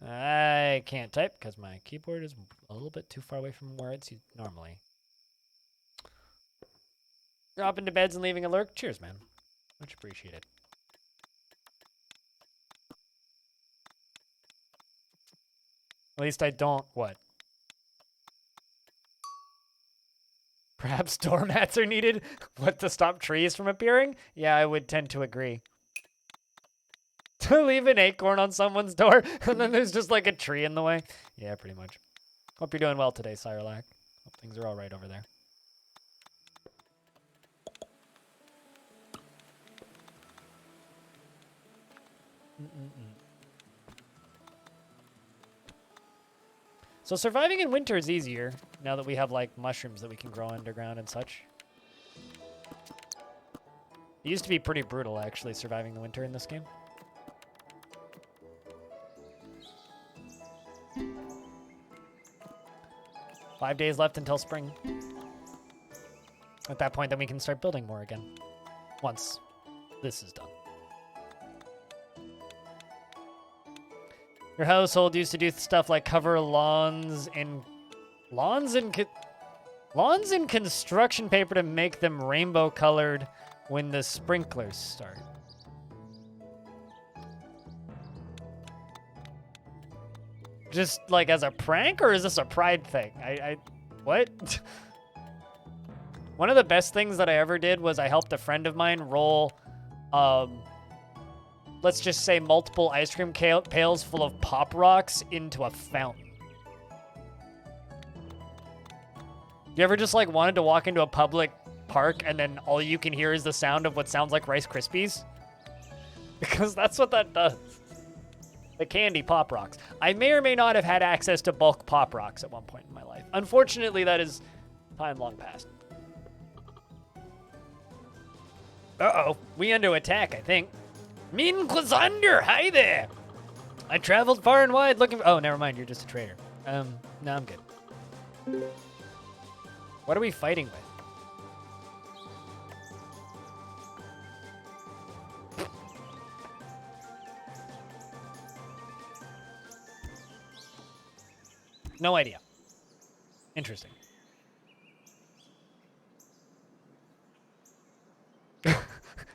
I can't type because my keyboard is a little bit too far away from where it's normally. Dropping to beds and leaving a lurk. Cheers, man. Much appreciated. At least I don't... What? Perhaps doormats are needed? What, to stop trees from appearing? Yeah, I would tend to agree. To leave an acorn on someone's door, and then there's just a tree in the way. Yeah, pretty much. Hope you're doing well today, Sirelac. Hope things are all right over there. So surviving in winter is easier, now that we have, mushrooms that we can grow underground and such. It used to be pretty brutal, actually, surviving the winter in this game. 5 days left until spring. At that point, then we can start building more again. Once this is done. Your household used to do stuff like cover lawns in construction paper to make them rainbow colored when the sprinklers start. Just as a prank, or is this a pride thing? What? One of the best things that I ever did was I helped a friend of mine roll, let's just say multiple ice cream pails full of Pop Rocks into a fountain. You ever just wanted to walk into a public park and then all you can hear is the sound of what sounds like Rice Krispies? Because that's what that does. The candy Pop Rocks. I may or may not have had access to bulk Pop Rocks at one point in my life. Unfortunately, that is time long past. Uh-oh, we under attack, I think. Min Quazander, hi there! I traveled far and wide looking for... Oh, never mind, you're just a traitor. No, I'm good. What are we fighting with? No idea. Interesting.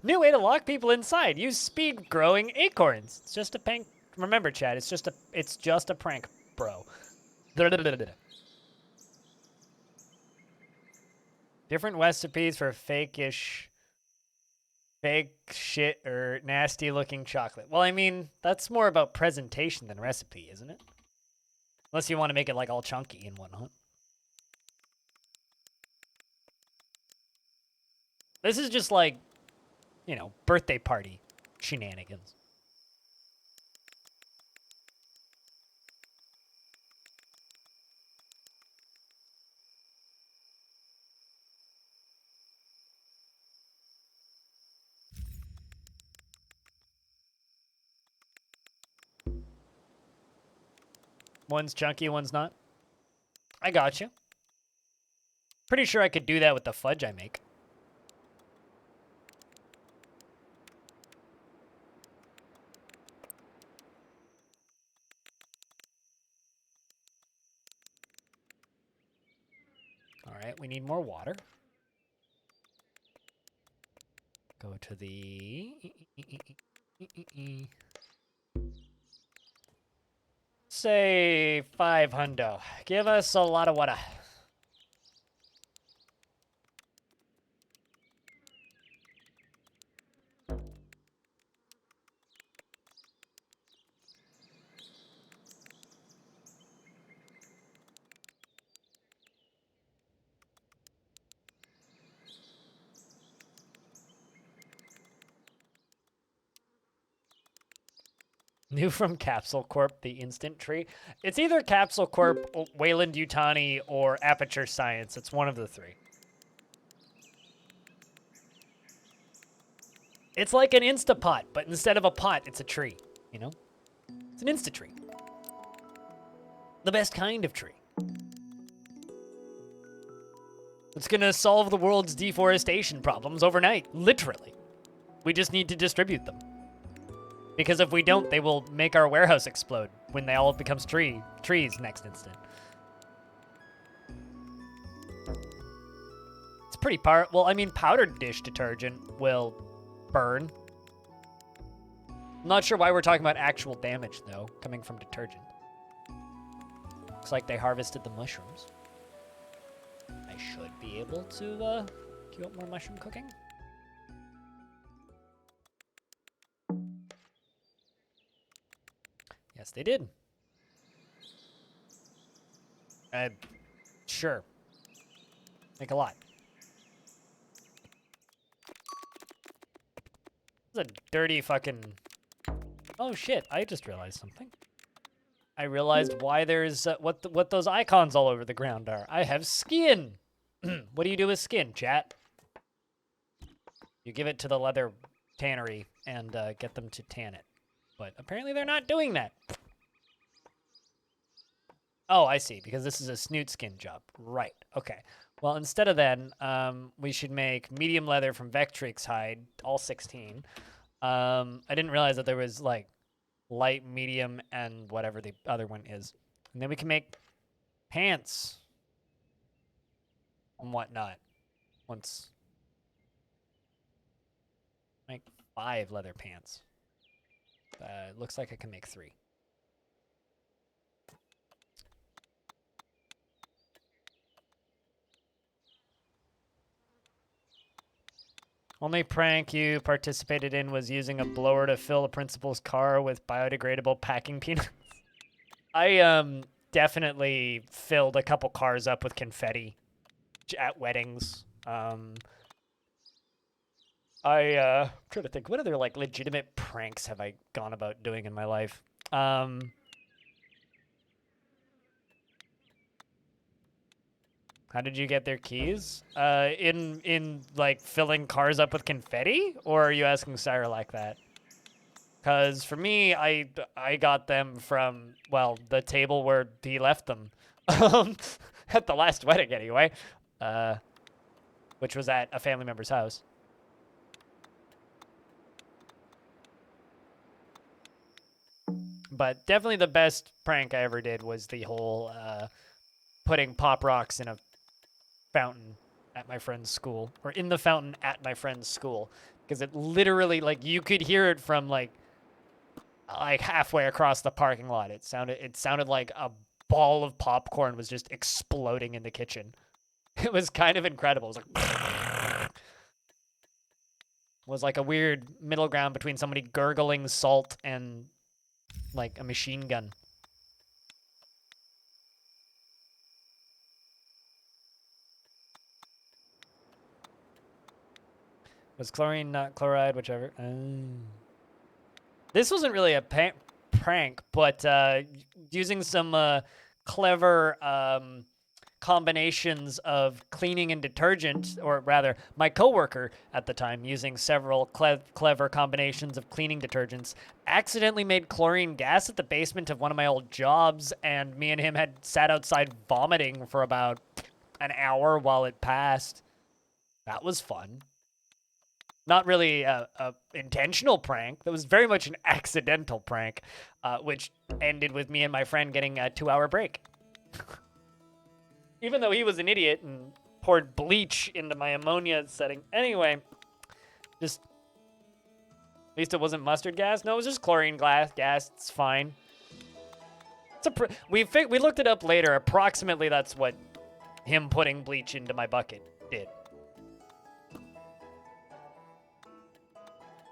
New way to lock people inside. Use speed growing acorns. It's just a prank. Remember, Chad. It's just a prank, bro. Different recipes for fake shit or nasty looking chocolate. Well, I mean, that's more about presentation than recipe, isn't it? Unless you want to make it like all chunky and whatnot. This is just like, you know, birthday party shenanigans. One's chunky, one's not. I got you. Pretty sure I could do that with the fudge I make. All right, we need more water. Go to the... Say 500. Give us a lot of water. New from Capsule Corp, the instant tree. It's either Capsule Corp, Wayland Yutani, or Aperture Science. It's one of the three. It's like an Instapot, but instead of a pot, it's a tree, you know? It's an Insta-tree. The best kind of tree. It's gonna solve the world's deforestation problems overnight, literally. We just need to distribute them. Because if we don't, they will make our warehouse explode when they all becomes trees next instant. It's pretty well, I mean, powdered dish detergent will burn. I'm not sure why we're talking about actual damage, though, coming from detergent. Looks like they harvested the mushrooms. I should be able to queue up more mushroom cooking. Yes, they did. Sure. Make a lot. This is a dirty fucking... Oh shit, I just realized something. I realized why there's... what those icons all over the ground are. I have skin! What do you do with skin, chat? You give it to the leather tannery and get them to tan it. But apparently they're not doing that. Oh, I see, because this is a snoot skin job. Right, okay. Well, instead of that, we should make medium leather from Vectrix hide, all 16. I didn't realize that there was, like, light, medium, and whatever the other one is. And then we can make pants and whatnot. Once. Make 5 leather pants. It looks like I can make 3. Only prank you participated in was using a blower to fill a principal's car with biodegradable packing peanuts. I definitely filled a couple cars up with confetti at weddings. I'm trying to think, what other like legitimate pranks have I gone about doing in my life? How did you get their keys? In like filling cars up with confetti, or are you asking Sire like that? Because for me, I got them from, well, the table where he left them, at the last wedding anyway, which was at a family member's house. But definitely the best prank I ever did was the whole putting Pop Rocks in a fountain at my friend's school, or in the fountain at my friend's school, because it literally, like, you could hear it from like halfway across the parking lot. It sounded like a ball of popcorn was just exploding in the kitchen. It was kind of incredible. It was like was like a weird middle ground between somebody gurgling salt and like a machine gun. Was chlorine not chloride, whichever. This wasn't really a prank, but using some clever combinations of cleaning and detergent, or rather, my coworker at the time, using several clever combinations of cleaning detergents, accidentally made chlorine gas at the basement of one of my old jobs, and me and him had sat outside vomiting for about an hour while it passed. That was fun. Not really a intentional prank. That was very much an accidental prank, which ended with me and my friend getting a 2-hour break. Even though he was an idiot and poured bleach into my ammonia setting. Anyway, just, at least it wasn't mustard gas. No, it was just chlorine gas. It's fine. We looked it up later. Approximately that's what him putting bleach into my bucket did.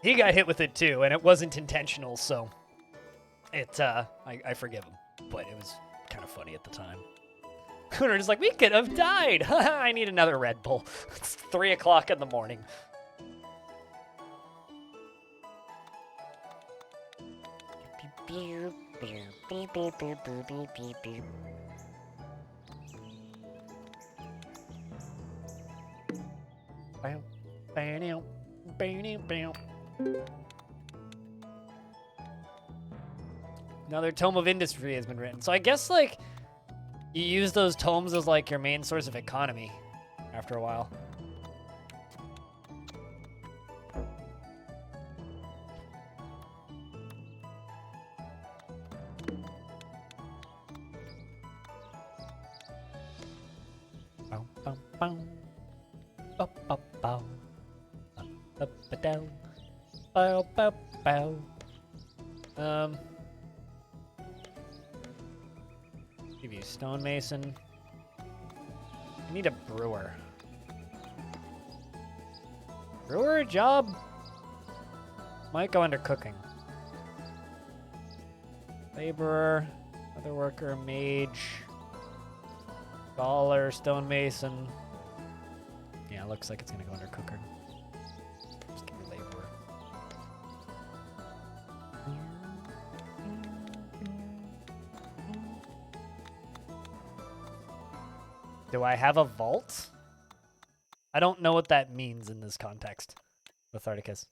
He got hit with it too, and it wasn't intentional, so I forgive him. But it was kind of funny at the time. We were just like, we could have died. I need another Red Bull. It's 3 o'clock in the morning. Another tome of industry has been written. So I guess, like, you use those tomes as, like, your main source of economy after a while. Bow, bow, bow. Bow, bow, bow. Bow, bow, down. Bow, bow, bow. Give you stonemason. I need a brewer. Brewer job? Might go under cooking. Laborer, other worker, mage, scholar, stonemason. Yeah, it looks like it's gonna go under cooker. Just give me laborer. Do I have a vault? I don't know what that means in this context, Letharticus.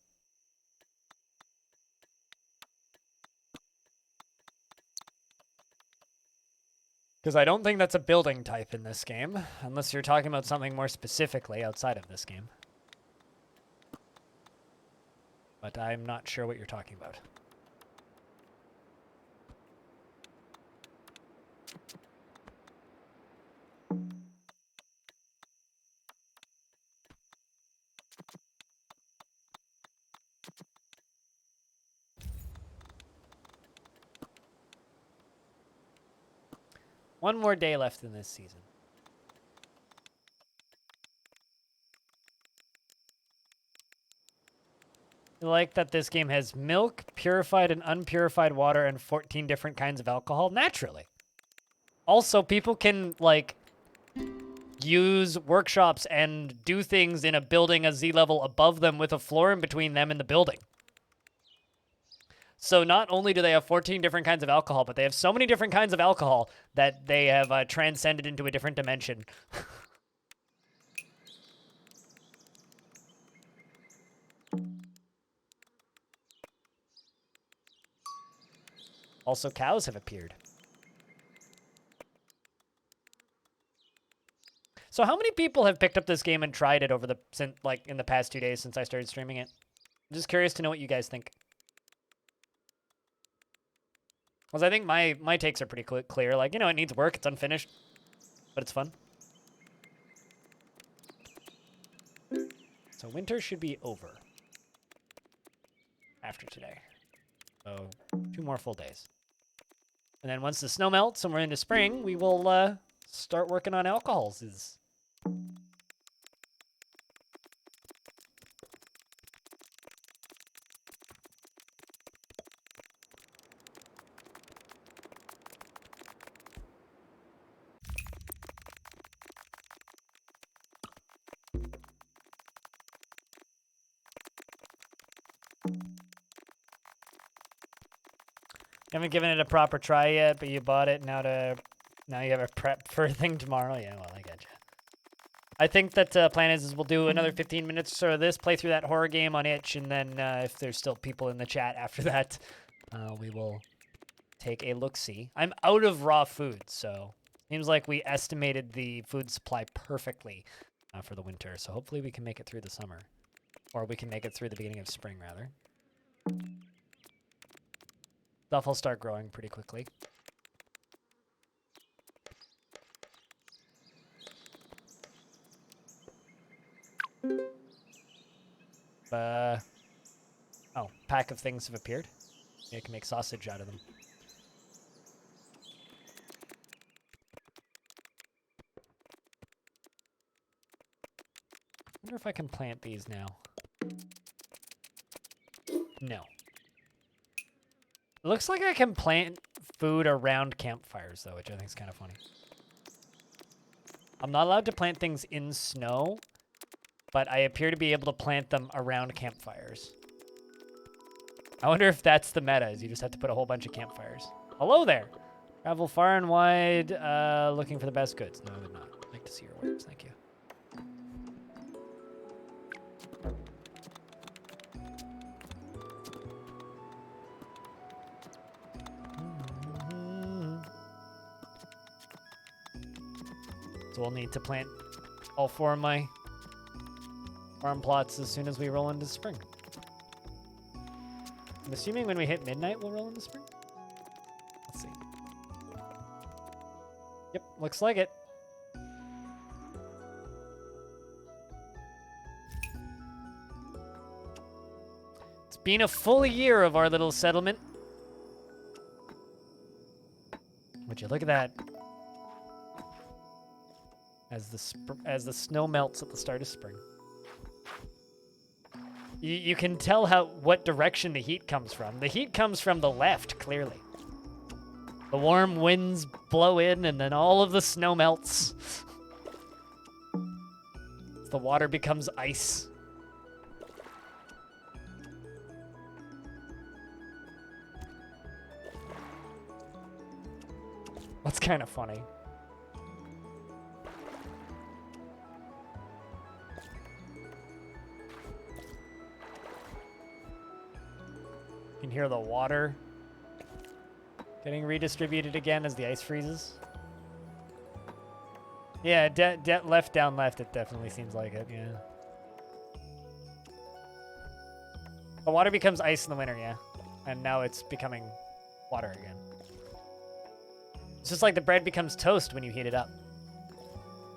Because I don't think that's a building type in this game, unless you're talking about something more specifically outside of this game. But I'm not sure what you're talking about. One more day left in this season. I like that this game has milk, purified and unpurified water, and 14 different kinds of alcohol naturally. Also, people can, like, use workshops and do things in a building a Z level above them with a floor in between them and the building. So not only do they have 14 different kinds of alcohol, but they have so many different kinds of alcohol that they have transcended into a different dimension. Also, cows have appeared. So how many people have picked up this game and tried it over the in the past 2 days since I started streaming it? I'm just curious to know what you guys think. Because I think my takes are pretty clear. Like, it needs work. It's unfinished, but it's fun. So winter should be over after today. So 2 more full days. And then once the snow melts and we're into spring, we will start working on alcohols. Haven't given it a proper try yet, but you bought it now you have a prep for a thing tomorrow. Yeah, well, I gotcha. I think that plan is we'll do another 15 minutes or so of this, play through that horror game on itch, and then if there's still people in the chat after that, we will take a look-see. I'm out of raw food, so seems like we estimated the food supply perfectly for the winter, so hopefully we can make it through the summer. Or we can make it through the beginning of spring, rather. Stuff will start growing pretty quickly. Oh, pack of things have appeared. You can make sausage out of them. I wonder if I can plant these now. No. It looks like I can plant food around campfires, though, which I think is kind of funny. I'm not allowed to plant things in snow, but I appear to be able to plant them around campfires. I wonder if that's the meta, is you just have to put a whole bunch of campfires. Hello there! Travel far and wide, looking for the best goods. No, they're not. I'd like to see your works, thank you. So we'll need to plant all 4 of my farm plots as soon as we roll into spring. I'm assuming when we hit midnight, we'll roll into spring? Let's see. Yep, looks like it. It's been a full year of our little settlement. Would you look at that? As the snow melts at the start of spring. You can tell what direction the heat comes from. The heat comes from the left, clearly. The warm winds blow in, and then all of the snow melts. The water becomes ice. That's kind of funny. You can hear the water getting redistributed again as the ice freezes. Yeah, left, down, left, it definitely seems like it, yeah. The water becomes ice in the winter, yeah. And now it's becoming water again. It's just like the bread becomes toast when you heat it up.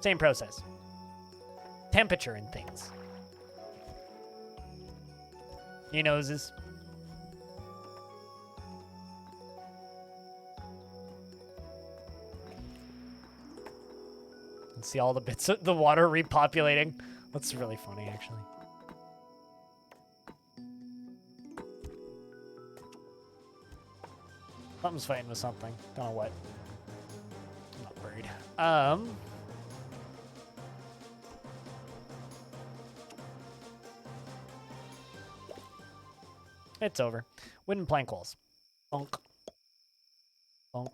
Same process. Temperature and things. He noses. See all the bits of the water repopulating. That's really funny, actually. Something's fighting with something. Don't know what. I'm not worried. It's over. Wooden plank walls. Bonk. Bonk.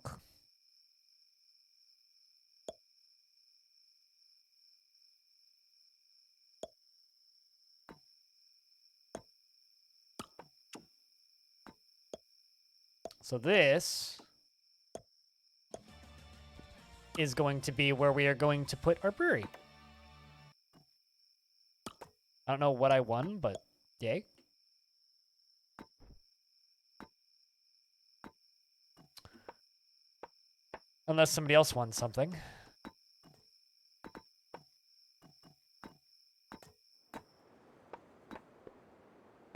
So this is going to be where we are going to put our brewery. I don't know what I won, but yay. Unless somebody else won something.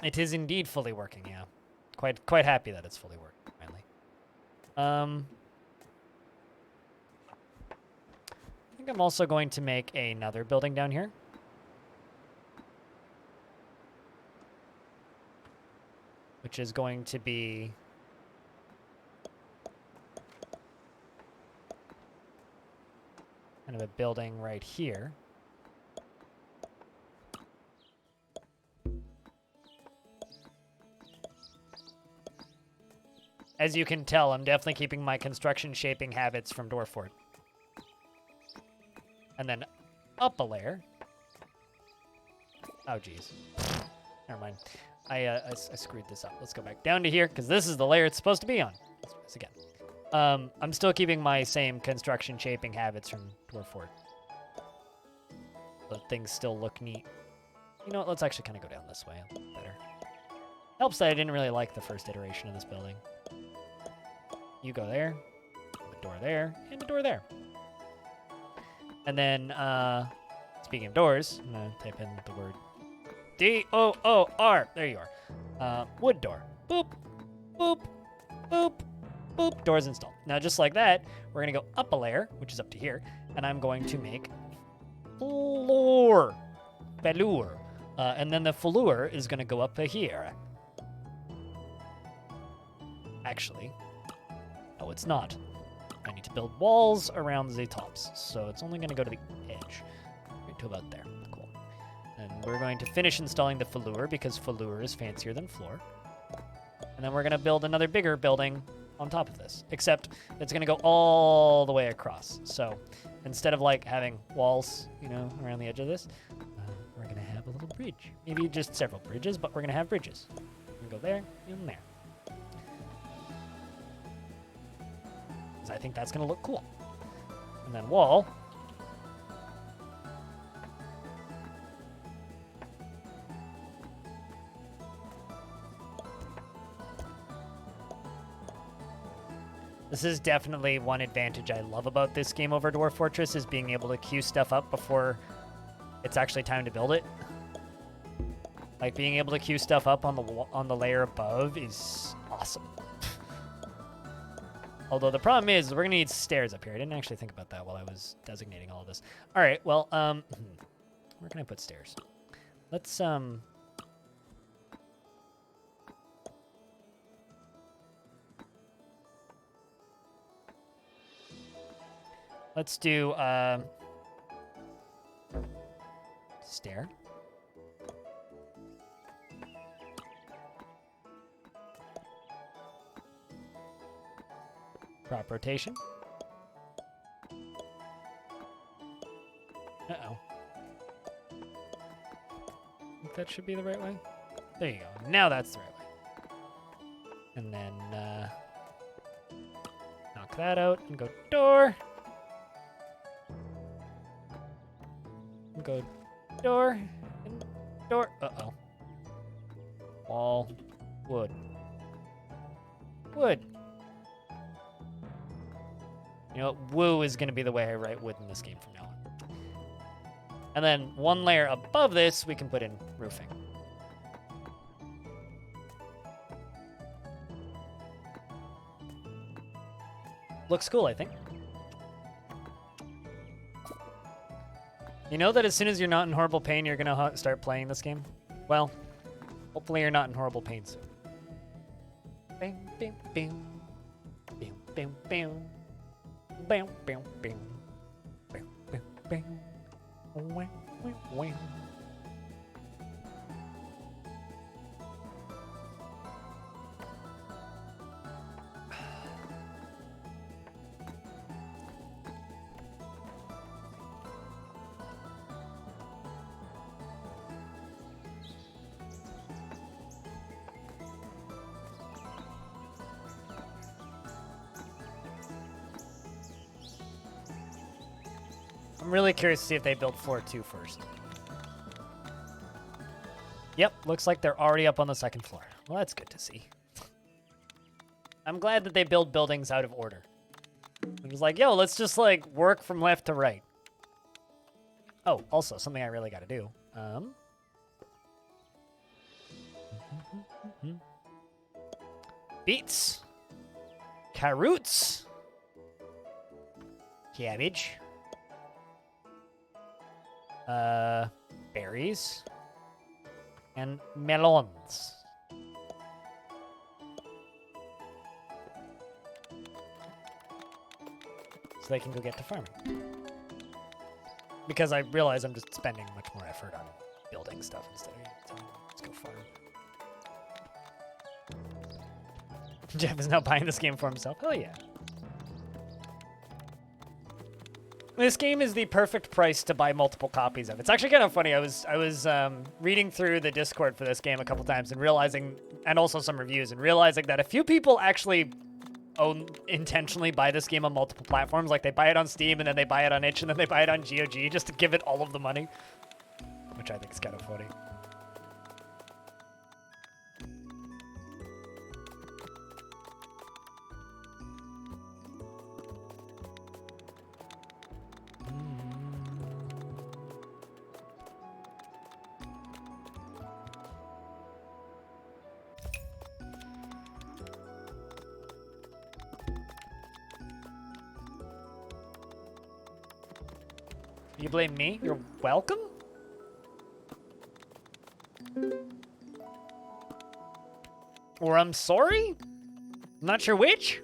It is indeed fully working, yeah. Quite happy that it's fully working, finally. I think I'm also going to make another building down here. Which is going to be kind of a building right here. As you can tell, I'm definitely keeping my construction shaping habits from Dwarf Fort. And then up a layer. Oh, geez. Never mind. I screwed this up. Let's go back down to here, because this is the layer it's supposed to be on. Let's do this again. I'm still keeping my same construction shaping habits from Dwarf Fort. But things still look neat. You know what? Let's actually kind of go down this way. A little better. Helps that I didn't really like the first iteration of this building. You go there, a door there, and a door there. And then, speaking of doors, I'm going to type in the word D-O-O-R. There you are. Wood door. Boop, boop, boop, boop. Doors installed. Now, just like that, we're going to go up a layer, which is up to here, and I'm going to make floor. Velour. And then the floor is going to go up here. Actually, no, it's not. I need to build walls around the tops, so it's only going to go to the edge. Right to about there. Cool. And we're going to finish installing the floor because floor is fancier than floor. And then we're going to build another bigger building on top of this, except it's going to go all the way across. So instead of like having walls, you know, around the edge of this, we're going to have a little bridge. Maybe just several bridges, but we're going to have bridges. We're going to go there and there. I think that's going to look cool. And then wall. This is definitely one advantage I love about this game over Dwarf Fortress is being able to queue stuff up before it's actually time to build it. Like being able to queue stuff up on the layer above is awesome. Although the problem is we're going to need stairs up here. I didn't actually think about that while I was designating all of this. All right, well, where can I put stairs? Let's do stair. Prop rotation. Uh-oh. I think that should be the right way. There you go. Now that's the right way. And then knock that out and go door. And go door and door. Uh-oh. Wall. Wood. Wood. You know what? Woo is going to be the way I write wood in this game from now on. And then one layer above this, we can put in roofing. Looks cool, I think. You know that as soon as you're not in horrible pain, you're going to start playing this game? Well, hopefully you're not in horrible pain soon. Bing, bing, bing. Bing, bing, bing. Bam, bam, bam. Bam, bam, bam. Wah, wah, wah. I'm really curious to see if they build floor 2 first. Yep, looks like they're already up on the second floor. Well, that's good to see. I'm glad that they build buildings out of order. It was like, yo, let's just like work from left to right. Oh, also something I really got to do. Beets, carrots, cabbage, berries, and melons. So they can go get to farming. Because I realize I'm just spending much more effort on building stuff instead of telling them, let's go farm. Jeff is now buying this game for himself. Hell yeah. This game is the perfect price to buy multiple copies of. It's actually kind of funny. I was reading through the Discord for this game a couple times and realizing, and also some reviews, and realizing that a few people actually intentionally buy this game on multiple platforms. Like they buy it on Steam and then they buy it on itch and then they buy it on GOG just to give it all of the money, which I think is kind of funny. You blame me? You're welcome? Or I'm sorry? I'm not sure which?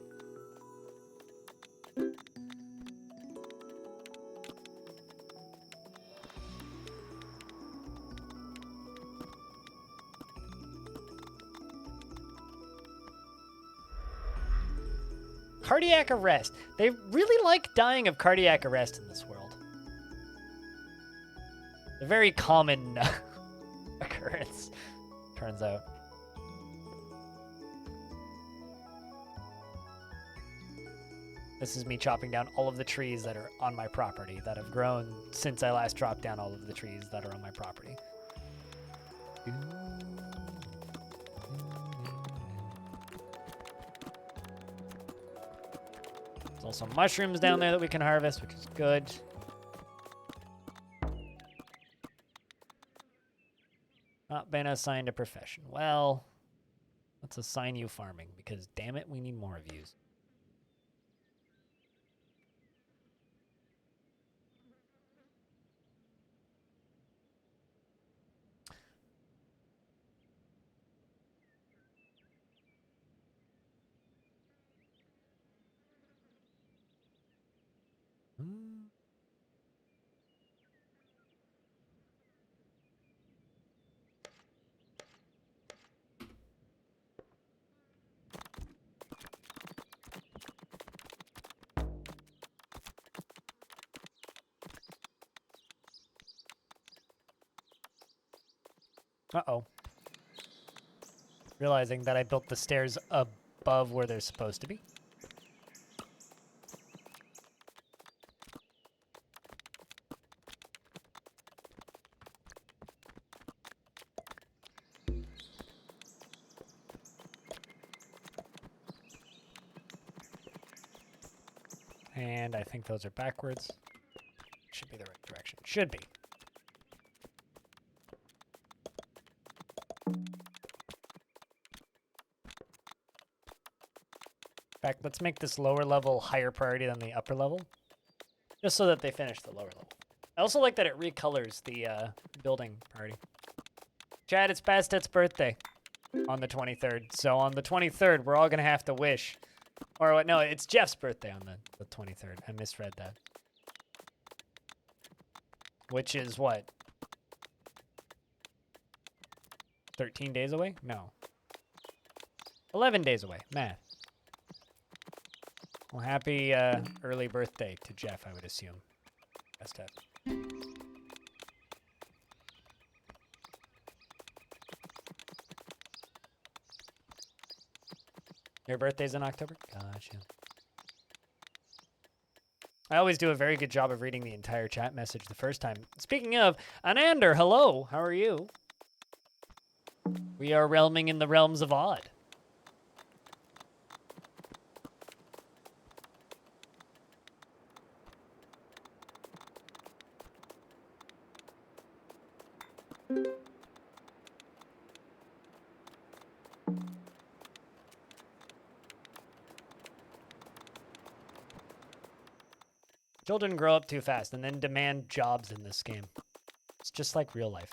Cardiac arrest. They really like dying of cardiac arrest in this world. A very common occurrence, turns out. This is me chopping down all of the trees that are on my property that have grown since I last chopped down all of the trees that are on my property. There's also mushrooms down there that we can harvest, which is good. Not been assigned a profession. Well, let's assign you farming because, damn it, we need more of yous. Uh-oh. Realizing that I built the stairs above where they're supposed to be. And I think those are backwards. Should be the right direction. Should be. In fact, let's make this lower level higher priority than the upper level, just so that they finish the lower level. I also like that it recolors the building priority. Chad, it's Bastet's birthday on the 23rd, so on the 23rd, we're all going to have to wish. Or what? No, it's Jeff's birthday on the 23rd. I misread that. Which is what? 13 days away? No. 11 days away. Math. Well, happy early birthday to Jeff, I would assume. Best of. Your birthday's in October? Gotcha. I always do a very good job of reading the entire chat message the first time. Speaking of, Anander, hello. How are you? We are realming in the realms of odd. Children grow up too fast and then demand jobs in this game. It's just like real life.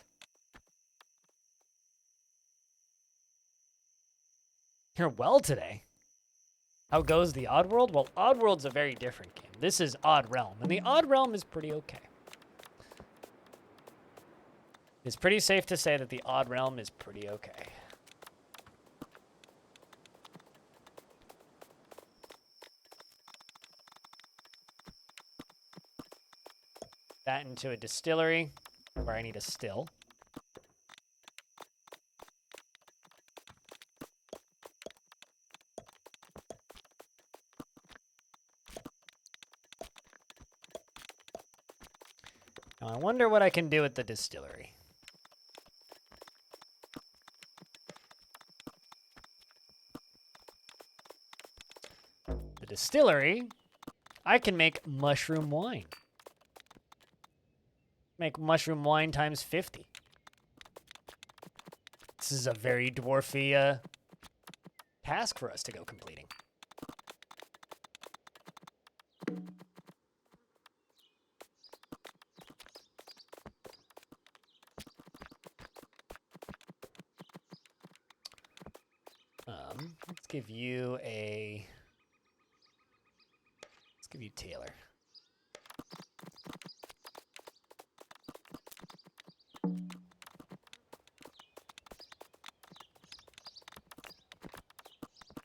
You're well today. How goes the Oddworld? Well, Oddworld's a very different game. This is Odd Realm, and the Odd Realm is pretty okay. It's pretty safe to say that the Odd Realm is pretty okay. That into a distillery, where I need a still. Now I wonder what I can do with the distillery. The distillery, I can make mushroom wine. Make mushroom wine times 50. This is a very dwarfy task for us to go completing. Let's give you a... Let's give you Taylor.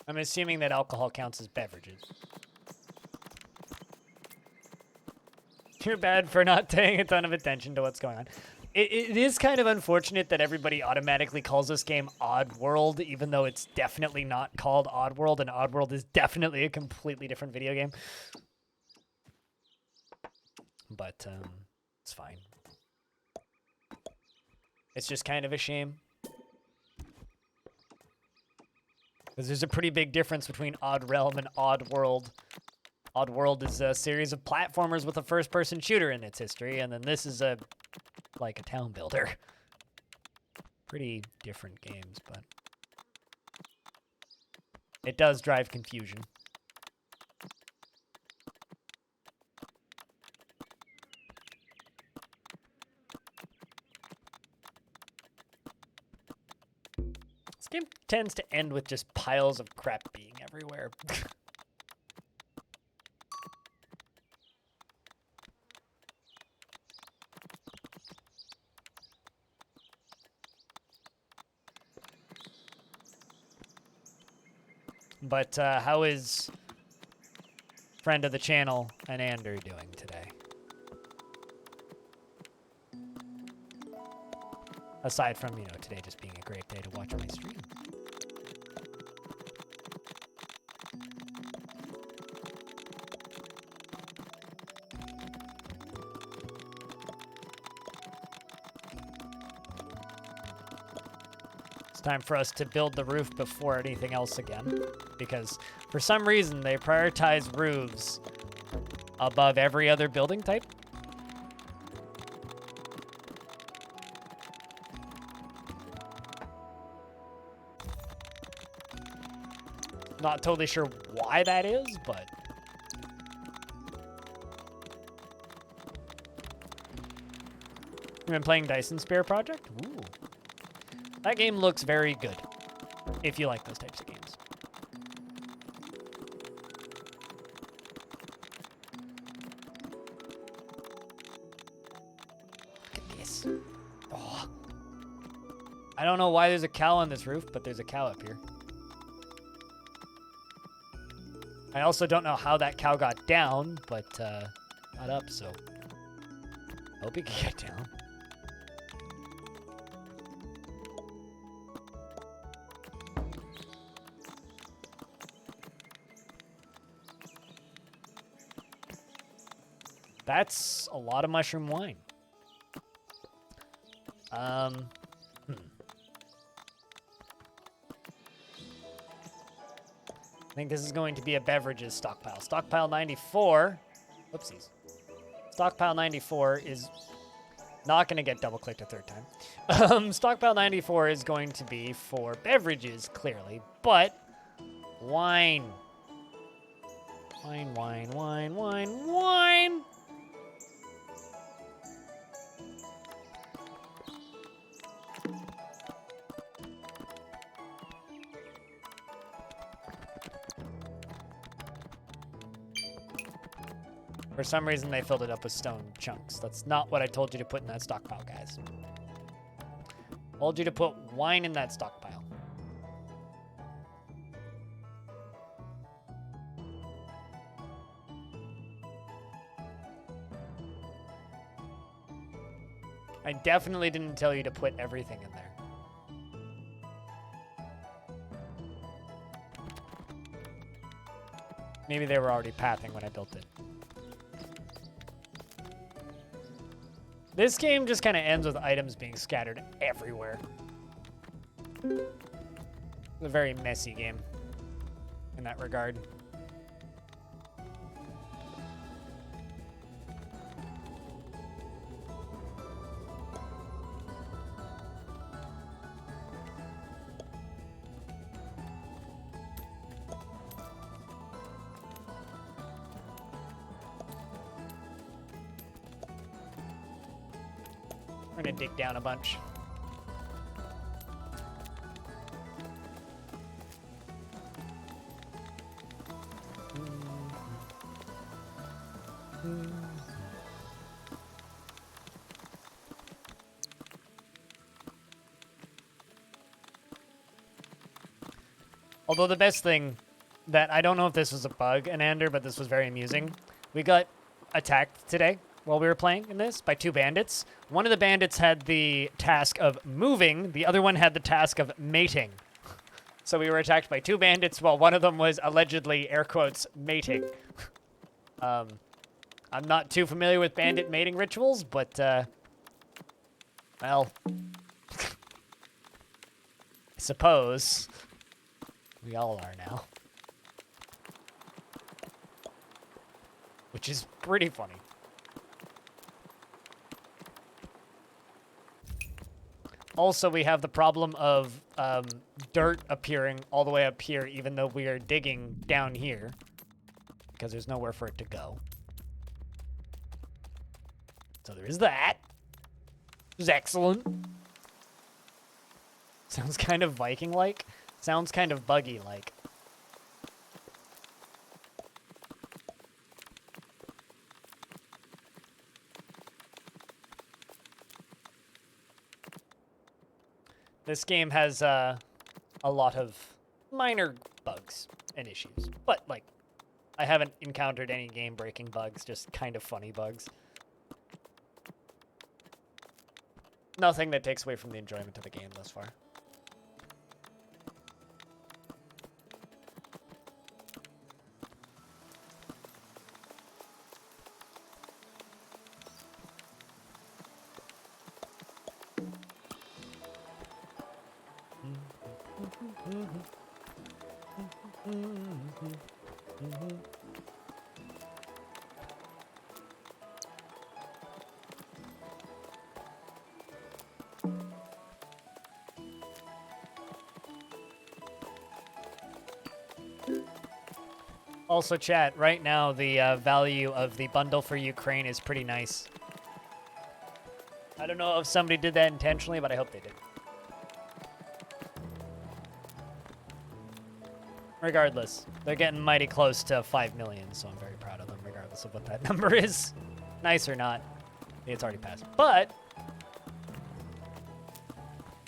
I'm assuming that alcohol counts as beverages. Too bad for not paying a ton of attention to what's going on. It is kind of unfortunate that everybody automatically calls this game Oddworld, even though it's definitely not called Oddworld, and Oddworld is definitely a completely different video game. But, it's fine. It's just kind of a shame. Because there's a pretty big difference between Odd Realm and Oddworld. Oddworld is a series of platformers with a first-person shooter in its history, and then this is like a town builder. Pretty different games, but it does drive confusion. This game tends to end with just piles of crap being everywhere. But how is friend of the channel, Anander, doing today? Aside from, you know, today just being a great day to watch my stream. Time for us to build the roof before anything else again, because for some reason they prioritize roofs above every other building type. Not totally sure why that is, but you've been playing Dyson Sphere Project? Ooh. That game looks very good, if you like those types of games. Look at this. Oh. I don't know why there's a cow on this roof, but there's a cow up here. I also don't know how that cow got down, but got up, so hope he can get down. That's a lot of mushroom wine. I think this is going to be a beverages stockpile. Stockpile 94. Whoopsies. Stockpile 94 is not going to get double clicked a third time. Stockpile 94 is going to be for beverages, clearly, but wine. Wine, wine, wine, wine, wine. For some reason, they filled it up with stone chunks. That's not what I told you to put in that stockpile, guys. I told you to put wine in that stockpile. I definitely didn't tell you to put everything in there. Maybe they were already pathing when I built it. This game just kind of ends with items being scattered everywhere. It's a very messy game in that regard. We're gonna dig down a bunch. Although the best thing that, I don't know if this was a bug, Anander, but this was very amusing. We got attacked today while we were playing in this by 2 bandits. One of the bandits had the task of moving, the other one had the task of mating. So we were attacked by 2 bandits while one of them was allegedly, air quotes, mating. I'm not too familiar with bandit mating rituals, but, well, I suppose we all are now. Which is pretty funny. Also, we have the problem of dirt appearing all the way up here, even though we are digging down here, because there's nowhere for it to go. So there is that. Which is excellent. Sounds kind of Viking-like. Sounds kind of buggy-like. This game has a lot of minor bugs and issues, but like, I haven't encountered any game-breaking bugs, just kind of funny bugs. Nothing that takes away from the enjoyment of the game thus far. Also, chat, right now the value of the bundle for Ukraine is pretty nice. I don't know if somebody did that intentionally, but I hope they did. Regardless, they're getting mighty close to 5 million, so I'm very proud of them, regardless of what that number is. Nice or not, it's already passed. But,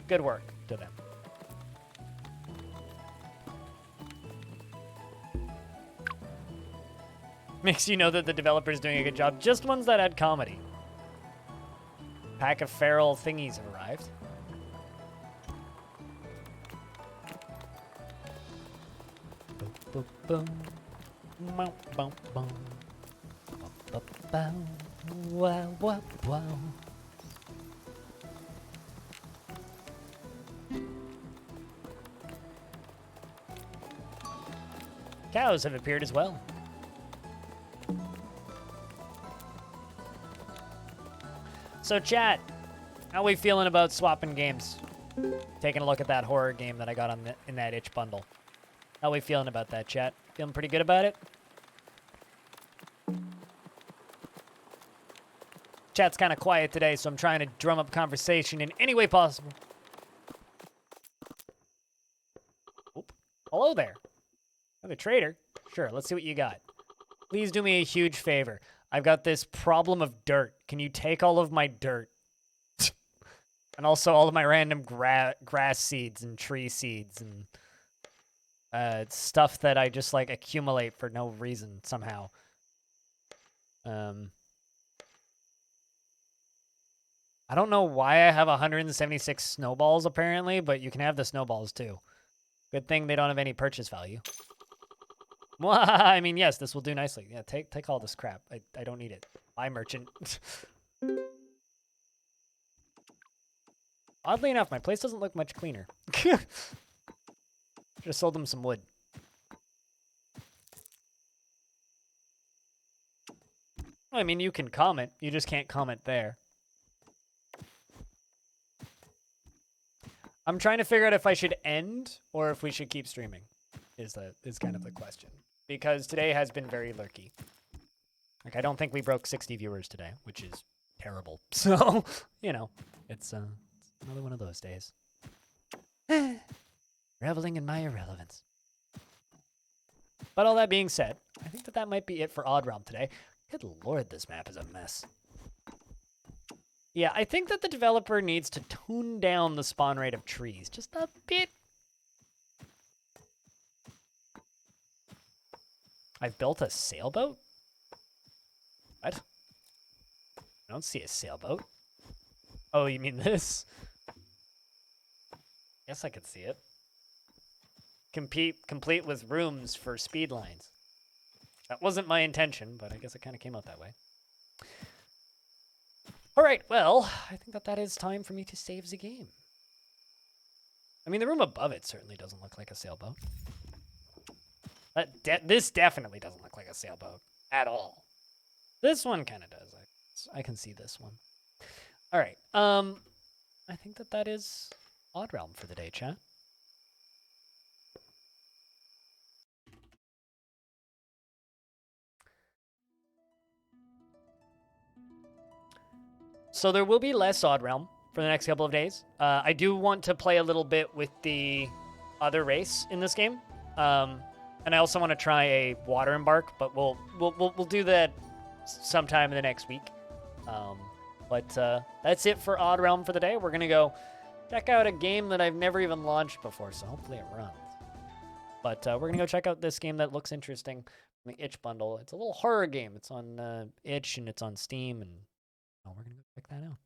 good work to them. Makes you know that the developer's doing a good job. Just ones that add comedy. Pack of feral thingies have arrived. Boom, boom, boom, boom, boom, Ba-ba-bow, wow, wow, wow. Cows have appeared as well. So chat, how we feeling about swapping games? Taking a look at that horror game that I got in that itch bundle. How we feeling about that, chat? Feeling pretty good about it? Chat's kind of quiet today, so I'm trying to drum up conversation in any way possible. Oop. Hello there. Another trader? Sure, let's see what you got. Please do me a huge favor. I've got this problem of dirt. Can you take all of my dirt? And also all of my random grass seeds and tree seeds and stuff that I just like accumulate for no reason somehow. I don't know why I have 176 snowballs apparently, but you can have the snowballs too. Good thing they don't have any purchase value. Well, I mean, yes, this will do nicely. Yeah, take all this crap. I don't need it. Bye, merchant. Oddly enough, my place doesn't look much cleaner. Should have sold them some wood. I mean, you can comment. You just can't comment there. I'm trying to figure out if I should end or if we should keep streaming. Is kind of the question. Because today has been very lurky. Like, I don't think we broke 60 viewers today, which is terrible. So, you know, it's another one of those days. Reveling in my irrelevance. But all that being said, I think that might be it for Odd Realm today. Good lord, this map is a mess. Yeah, I think that the developer needs to tune down the spawn rate of trees just a bit. I've built a sailboat? What? I don't see a sailboat. Oh, you mean this? Guess I could see it. Complete with rooms for speed lines. That wasn't my intention, but I guess it kind of came out that way. All right, well, I think that is time for me to save the game. I mean, the room above it certainly doesn't look like a sailboat. This definitely doesn't look like a sailboat at all. This one kind of does. I can see this one. All right. I think that is Odd Realm for the day, chat. So there will be less Odd Realm for the next couple of days. I do want to play a little bit with the other race in this game. And I also want to try a water embark, but we'll do that sometime in the next week. But that's it for Odd Realm for the day. We're gonna go check out a game that I've never even launched before, so hopefully it runs. But we're gonna go check out this game that looks interesting, the Itch bundle. It's a little horror game. It's on Itch and it's on Steam, and we're gonna go check that out.